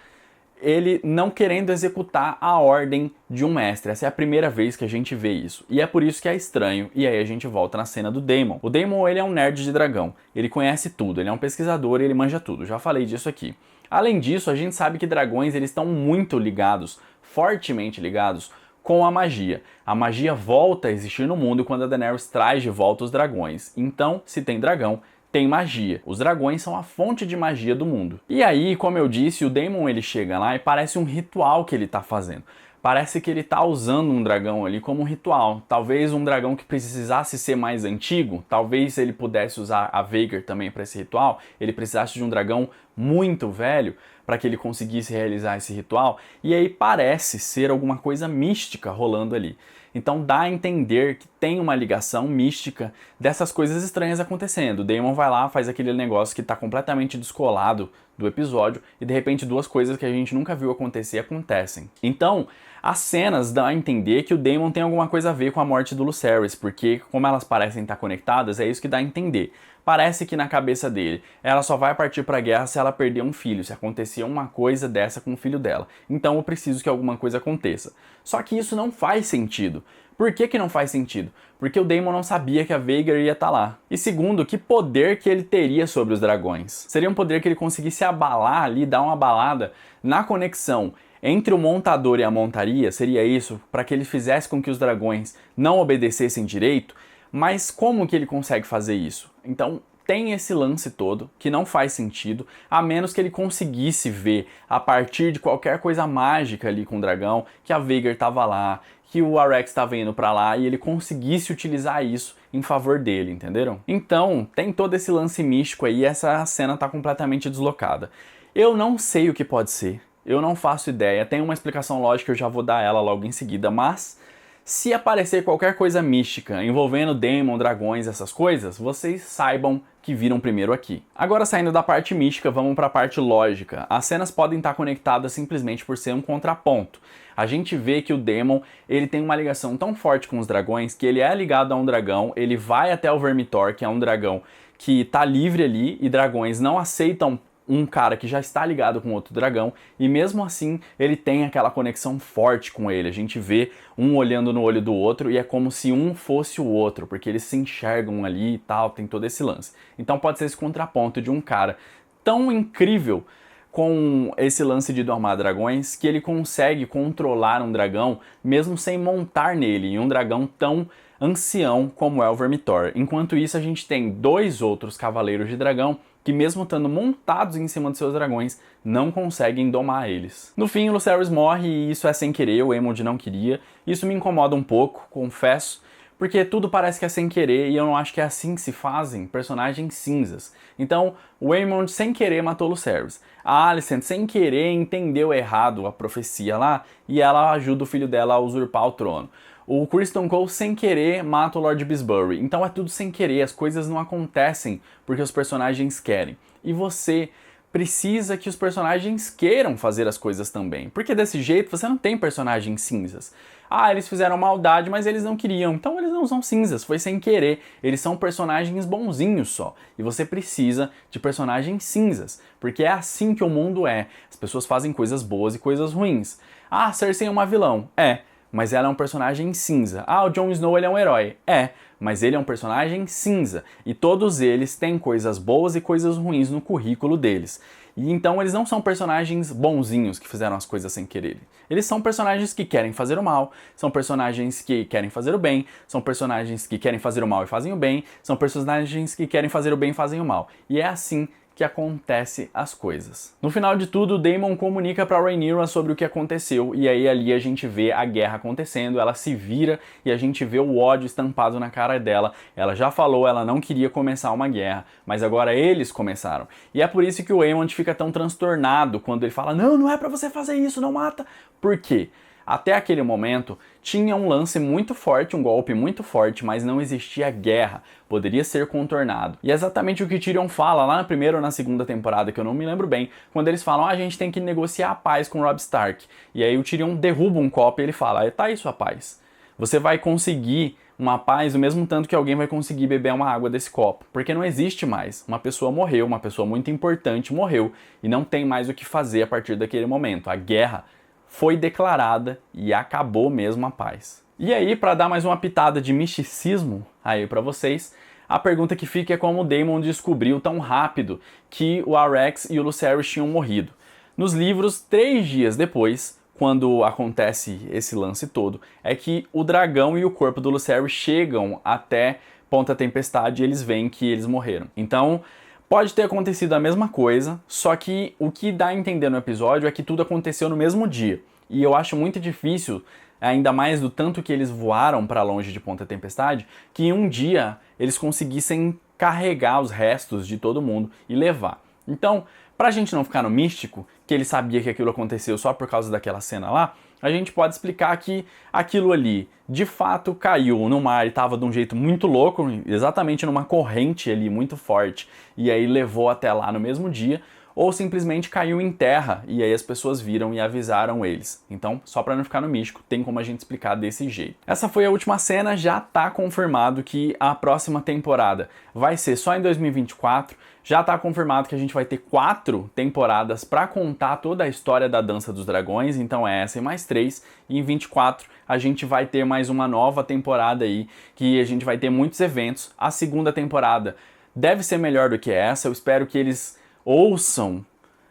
ele não querendo executar a ordem de um mestre. Essa é a primeira vez que a gente vê isso. E é por isso que é estranho. E aí a gente volta na cena do Daemon. O Daemon, ele é um nerd de dragão. Ele conhece tudo, ele é um pesquisador e ele manja tudo. Já falei disso aqui. Além disso, a gente sabe que dragões, eles estão muito ligados, fortemente ligados, com a magia. A magia volta a existir no mundo quando a Daenerys traz de volta os dragões. Então, se tem dragão, tem magia. Os dragões são a fonte de magia do mundo. E aí, como eu disse, o Daemon ele chega lá e parece um ritual que ele tá fazendo. Parece que ele tá usando um dragão ali como um ritual. Talvez um dragão que precisasse ser mais antigo, talvez ele pudesse usar a Vhagar também para esse ritual, ele precisasse de um dragão muito velho para que ele conseguisse realizar esse ritual. E aí parece ser alguma coisa mística rolando ali. Então dá a entender que tem uma ligação mística dessas coisas estranhas acontecendo. O Daemon vai lá, faz aquele negócio que está completamente descolado do episódio e de repente duas coisas que a gente nunca viu acontecer acontecem. Então, as cenas dão a entender que o Daemon tem alguma coisa a ver com a morte do Lucerys, porque como elas parecem estar conectadas, é isso que dá a entender. Parece que na cabeça dele, ela só vai partir para a guerra se ela perder um filho, se acontecer uma coisa dessa com o filho dela. Então eu preciso que alguma coisa aconteça. Só que isso não faz sentido. Por que não faz sentido? Porque o Daemon não sabia que a Vhagar ia estar lá. E segundo, que poder que ele teria sobre os dragões? Seria um poder que ele conseguisse abalar ali, dar uma abalada na conexão entre o montador e a montaria, seria isso, para que ele fizesse com que os dragões não obedecessem direito? Mas como que ele consegue fazer isso? Então tem esse lance todo que não faz sentido, a menos que ele conseguisse ver a partir de qualquer coisa mágica ali com o dragão, que a Vhagar estava lá, que o Arrax estava indo para lá e ele conseguisse utilizar isso em favor dele, entenderam? Então tem todo esse lance místico aí e essa cena tá completamente deslocada. Eu não sei o que pode ser, eu não faço ideia, tem uma explicação lógica, eu já vou dar ela logo em seguida, mas se aparecer qualquer coisa mística envolvendo Daemon, dragões, essas coisas, vocês saibam que viram primeiro aqui. Agora saindo da parte mística, vamos para a parte lógica. As cenas podem estar conectadas simplesmente por ser um contraponto. A gente vê que o Daemon, ele tem uma ligação tão forte com os dragões que ele é ligado a um dragão, ele vai até o Vermithor, que é um dragão que está livre ali e dragões não aceitam um cara que já está ligado com outro dragão e mesmo assim ele tem aquela conexão forte com ele. A gente vê um olhando no olho do outro e é como se um fosse o outro, porque eles se enxergam ali e tal, tem todo esse lance. Então pode ser esse contraponto de um cara tão incrível com esse lance de domar dragões que ele consegue controlar um dragão mesmo sem montar nele, e um dragão tão ancião como é o Vermithor. Enquanto isso a gente tem dois outros cavaleiros de dragão que mesmo estando montados em cima de seus dragões, não conseguem domar eles. No fim, o Lucerys morre e isso é sem querer, o Aemond não queria. Isso me incomoda um pouco, confesso, porque tudo parece que é sem querer e eu não acho que é assim que se fazem personagens cinzas. Então, o Aemond sem querer matou Lucerys. A Alicent sem querer entendeu errado a profecia lá e ela ajuda o filho dela a usurpar o trono. O Criston Cole sem querer mata o Lord Bisbury. Então é tudo sem querer, as coisas não acontecem porque os personagens querem. E você precisa que os personagens queiram fazer as coisas também. Porque desse jeito você não tem personagens cinzas. Ah, eles fizeram maldade, mas eles não queriam. Então eles não são cinzas, foi sem querer. Eles são personagens bonzinhos só. E você precisa de personagens cinzas. Porque é assim que o mundo é. As pessoas fazem coisas boas e coisas ruins. Ah, Cersei é uma vilão. É. Mas ela é um personagem cinza. Ah, o Jon Snow ele é um herói. É, mas ele é um personagem cinza. E todos eles têm coisas boas e coisas ruins no currículo deles. E então eles não são personagens bonzinhos que fizeram as coisas sem querer. Eles são personagens que querem fazer o mal, são personagens que querem fazer o bem, são personagens que querem fazer o mal e fazem o bem, são personagens que querem fazer o bem e fazem o mal. E é assim que acontece as coisas. No final de tudo, o Daemon comunica para Rhaenyra sobre o que aconteceu e aí ali a gente vê a guerra acontecendo, ela se vira e a gente vê o ódio estampado na cara dela. Ela já falou, ela não queria começar uma guerra, mas agora eles começaram. E é por isso que o Aemond fica tão transtornado quando ele fala: "Não, não é para você fazer isso, não mata". Por quê? Até aquele momento, tinha um lance muito forte, um golpe muito forte, mas não existia guerra. Poderia ser contornado. E é exatamente o que Tyrion fala lá na primeira ou na segunda temporada, que eu não me lembro bem, quando eles falam, a gente tem que negociar a paz com Robb Stark. E aí o Tyrion derruba um copo e ele fala, tá aí sua paz. Você vai conseguir uma paz o mesmo tanto que alguém vai conseguir beber uma água desse copo. Porque não existe mais. Uma pessoa morreu, uma pessoa muito importante morreu, e não tem mais o que fazer a partir daquele momento. A guerra foi declarada e acabou mesmo a paz. E aí, para dar mais uma pitada de misticismo aí para vocês, a pergunta que fica é como o Daemon descobriu tão rápido que o Arrax e o Lucerys tinham morrido. Nos livros, 3 dias depois, quando acontece esse lance todo, é que o dragão e o corpo do Lucerys chegam até Ponta Tempestade e eles veem que eles morreram. Então, pode ter acontecido a mesma coisa, só que o que dá a entender no episódio é que tudo aconteceu no mesmo dia. E eu acho muito difícil, ainda mais do tanto que eles voaram para longe de Ponta Tempestade, que em um dia eles conseguissem carregar os restos de todo mundo e levar. Então, pra gente não ficar no místico, que ele sabia que aquilo aconteceu só por causa daquela cena lá, a gente pode explicar que aquilo ali, de fato, caiu no mar e estava de um jeito muito louco, exatamente numa corrente ali muito forte, e aí levou até lá no mesmo dia, ou simplesmente caiu em terra, e aí as pessoas viram e avisaram eles. Então, só para não ficar no místico, tem como a gente explicar desse jeito. Essa foi a última cena, já tá confirmado que a próxima temporada vai ser só em 2024, já tá confirmado que a gente vai ter 4 temporadas para contar toda a história da Dança dos Dragões, então é essa e mais 3, e em 24 a gente vai ter mais uma nova temporada aí, que a gente vai ter muitos eventos. A segunda temporada deve ser melhor do que essa, eu espero que eles ouçam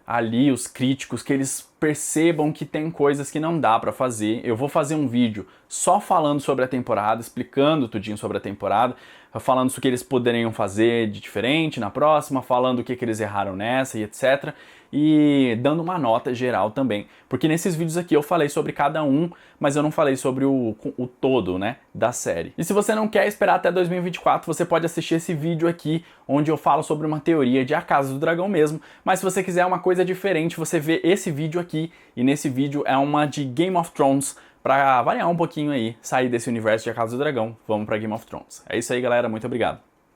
ali os críticos, que eles percebam que tem coisas que não dá pra fazer. Eu vou fazer um vídeo só falando sobre a temporada, explicando tudinho sobre a temporada, falando o que eles poderiam fazer de diferente na próxima, falando o que eles erraram nessa e etc. E dando uma nota geral também. Porque nesses vídeos aqui eu falei sobre cada um, mas eu não falei sobre o todo, né, da série. E se você não quer esperar até 2024, você pode assistir esse vídeo aqui, onde eu falo sobre uma teoria de A Casa do Dragão mesmo. Mas se você quiser uma coisa diferente, você vê esse vídeo aqui, e nesse vídeo é uma de Game of Thrones, pra variar um pouquinho aí, sair desse universo de A Casa do Dragão, vamos pra Game of Thrones. É isso aí, galera, muito obrigado.